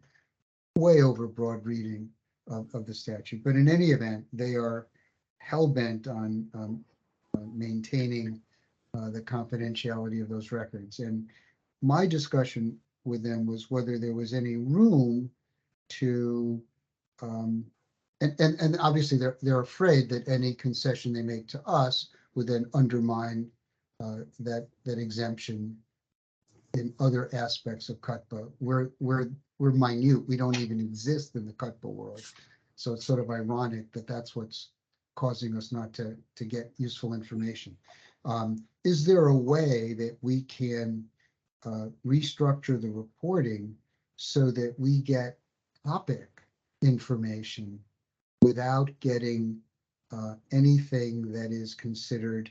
way overbroad reading of the statute. But in any event, they are hell-bent on maintaining the confidentiality of those records. And my discussion with them was whether there was any room to, and obviously they're afraid that any concession they make to us would then undermine that exemption in other aspects of CUTPA. We're minute. We don't even exist in the CUTPA world. So it's sort of ironic that that's what's causing us not to get useful information. is there a way that we can restructure the reporting so that we get topic information without getting anything that is considered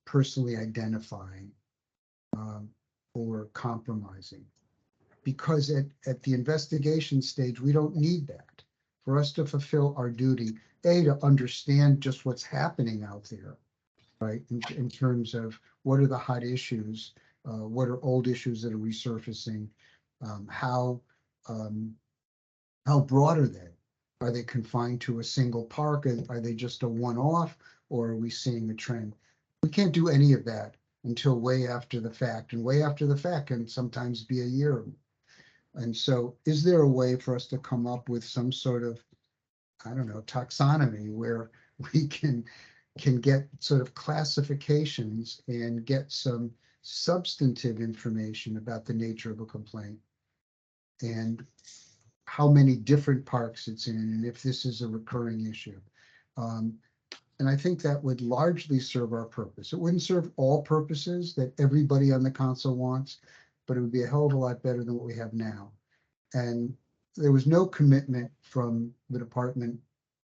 personally identifying or compromising? Because at the investigation stage, we don't need that. For us to fulfill our duty, to understand just what's happening out there, right? In terms of what are the hot issues, what are old issues that are resurfacing, how broad are they? Are they confined to a single park? Are they just a one-off, or are we seeing a trend? We can't do any of that until way after the fact, and way after the fact can sometimes be a year. And so is there a way for us to come up with some sort of, I don't know, taxonomy where we can get sort of classifications and get some substantive information about the nature of a complaint and how many different parks it's in, and if this is a recurring issue. And I think that would largely serve our purpose. It wouldn't serve all purposes that everybody on the council wants, but it would be a hell of a lot better than what we have now. And there was no commitment from the department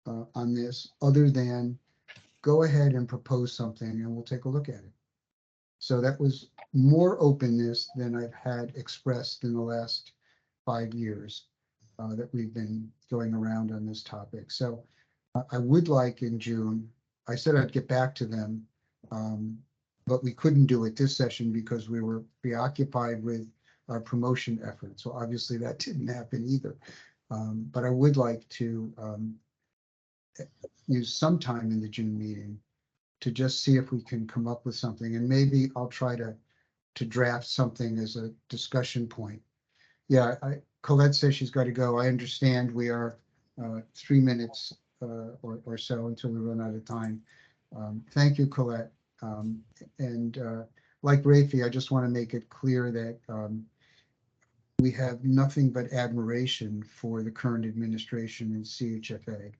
on this other than go ahead and propose something and we'll take a look at it. So that was more openness than I've had expressed in the last 5 years that we've been going around on this topic. So I would like in June, I said I'd get back to them, but we couldn't do it this session because we were preoccupied with our promotion efforts. So obviously that didn't happen either. But I would like to use some time in the June meeting to just see if we can come up with something. And maybe I'll try to draft something as a discussion point. Yeah, Colette says she's got to go. I understand we are 3 minutes or so until we run out of time. Thank you, Colette. And like Rafi, I just want to make it clear that we have nothing but admiration for the current administration in CHFA.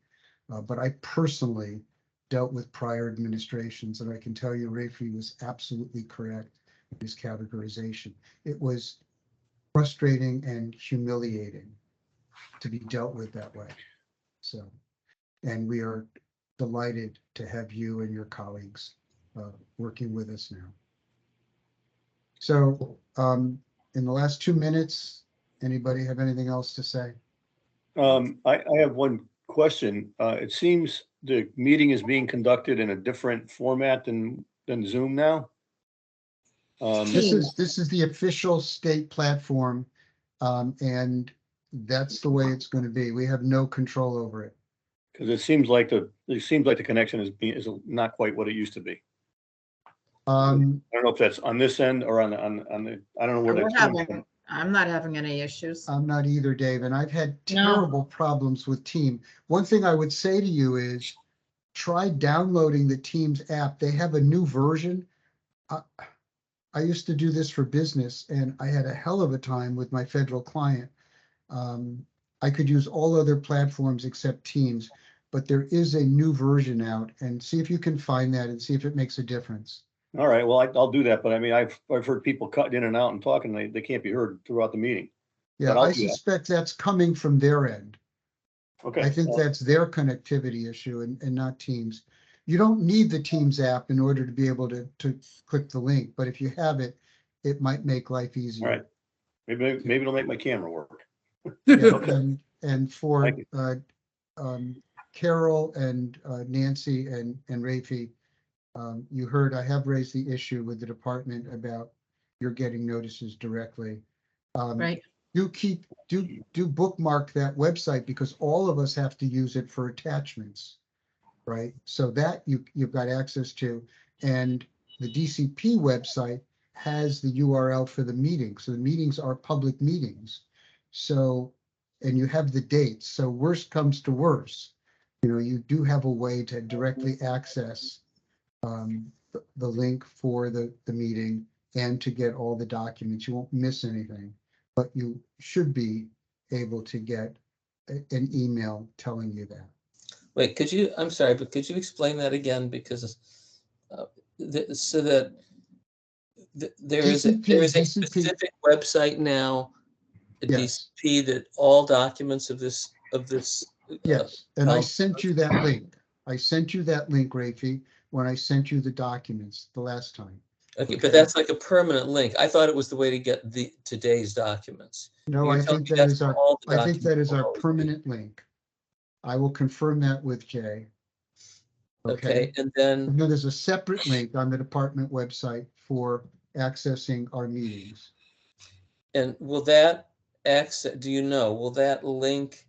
But I personally dealt with prior administrations, and I can tell you Rafi was absolutely correct in his categorization. It was frustrating and humiliating to be dealt with that way. So, and we are delighted to have you and your colleagues working with us now. So in the last 2 minutes, anybody have anything else to say? I have one question. It seems the meeting is being conducted in a different format than Zoom now. This is the official state platform, and that's the way it's going to be. We have no control over it. Because it seems like the connection is not quite what it used to be. I don't know if that's on this end or on the I don't know where that's coming from. I'm not having any issues. I'm not either, Dave, and I've had terrible problems with Team. One thing I would say to you is try downloading the Teams app. They have a new version. I used to do this for business, and I had a hell of a time with my federal client. I could use all other platforms except Teams, but there is a new version out, and see if you can find that and see if it makes a difference. All right, well, I'll do that, but I mean, I've heard people cutting in and out and talking, they can't be heard throughout the meeting. Yeah, I suspect that's coming from their end. Okay. I think that's their connectivity issue and not Teams. You don't need the Teams app in order to be able to click the link, but if you have it, it might make life easier. All right. Maybe it'll make my camera work. Yeah, and for Carol and Nancy and Rafi, you heard I have raised the issue with the department about you're getting notices directly. Right. Do bookmark that website because all of us have to use it for attachments, right? So that you've got access to, and the DCP website has the URL for the meeting. So the meetings are public meetings. So, and you have the dates. So worst comes to worst, you do have a way to directly access the link for the meeting and to get all the documents. You won't miss anything, but you should be able to get an email telling you that. Wait, I'm sorry, but could you explain that again? Because so that there is a DCP. specific website now, a Yes. DCP, that all documents of this, Yes, and I um, sent you that link. I sent you that link, Rafi, when I sent you the documents the last time. okay, but that's like a permanent link. I thought it was the way to get today's documents. No, You're I telling think me that that's is for our, all the I think that is our documents. permanent link. I will confirm that with Jay. Okay, and And then, then there's a separate link on the department website for accessing our meetings. and will that do you know, will that link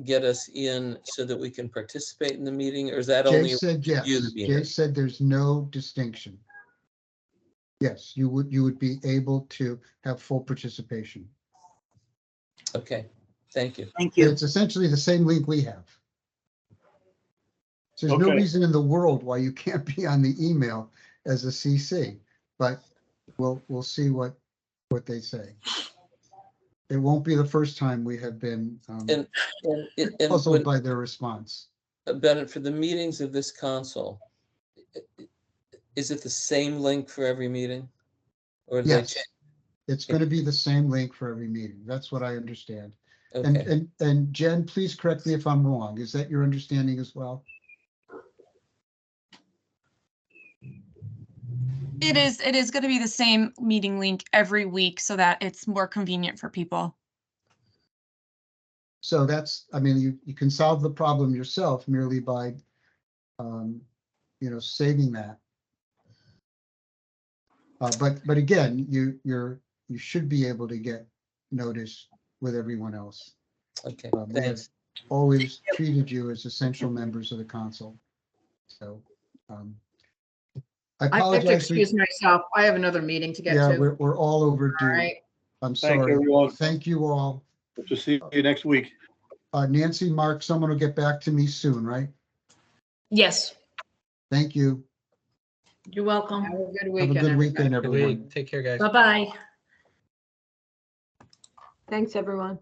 get us in so that we can participate in the meeting, or is that Jay only said to view yes. the Jay meeting? said there's no distinction. Yes, you would be able to have full participation. Okay, thank you. Thank you. It's essentially the same link we have. So there's no Okay. reason in the world why you can't be on the email as a CC, but we'll see what they say. It won't be the first time we have been And puzzled when, by their response. Bennett, for the meetings of this council, is it the same link for every meeting? Or do they Yes, it's going to be the same link for every meeting. That's what I understand. Okay. And Jen, please correct me if I'm wrong. Is that your understanding as well? It is going to be the same meeting link every week so that it's more convenient for people. So that's, I mean, you can solve the problem yourself merely by, saving that. But again, you should be able to get notice with everyone else. Okay, We have thanks. always treated you as essential members of the council. So, I I have to apologize. excuse myself. I have another meeting to get Yeah, to. we're all overdue. All right. I'm Thank you, sorry. everyone. Thank you all. Hope to see you next week. Nancy, Mark, someone will get back to me soon, right? Yes, Thank you. you're welcome. Have a good Have a weekend, good everybody. weekend, Good everyone. week. Take care, guys. Bye-bye. Thanks, everyone.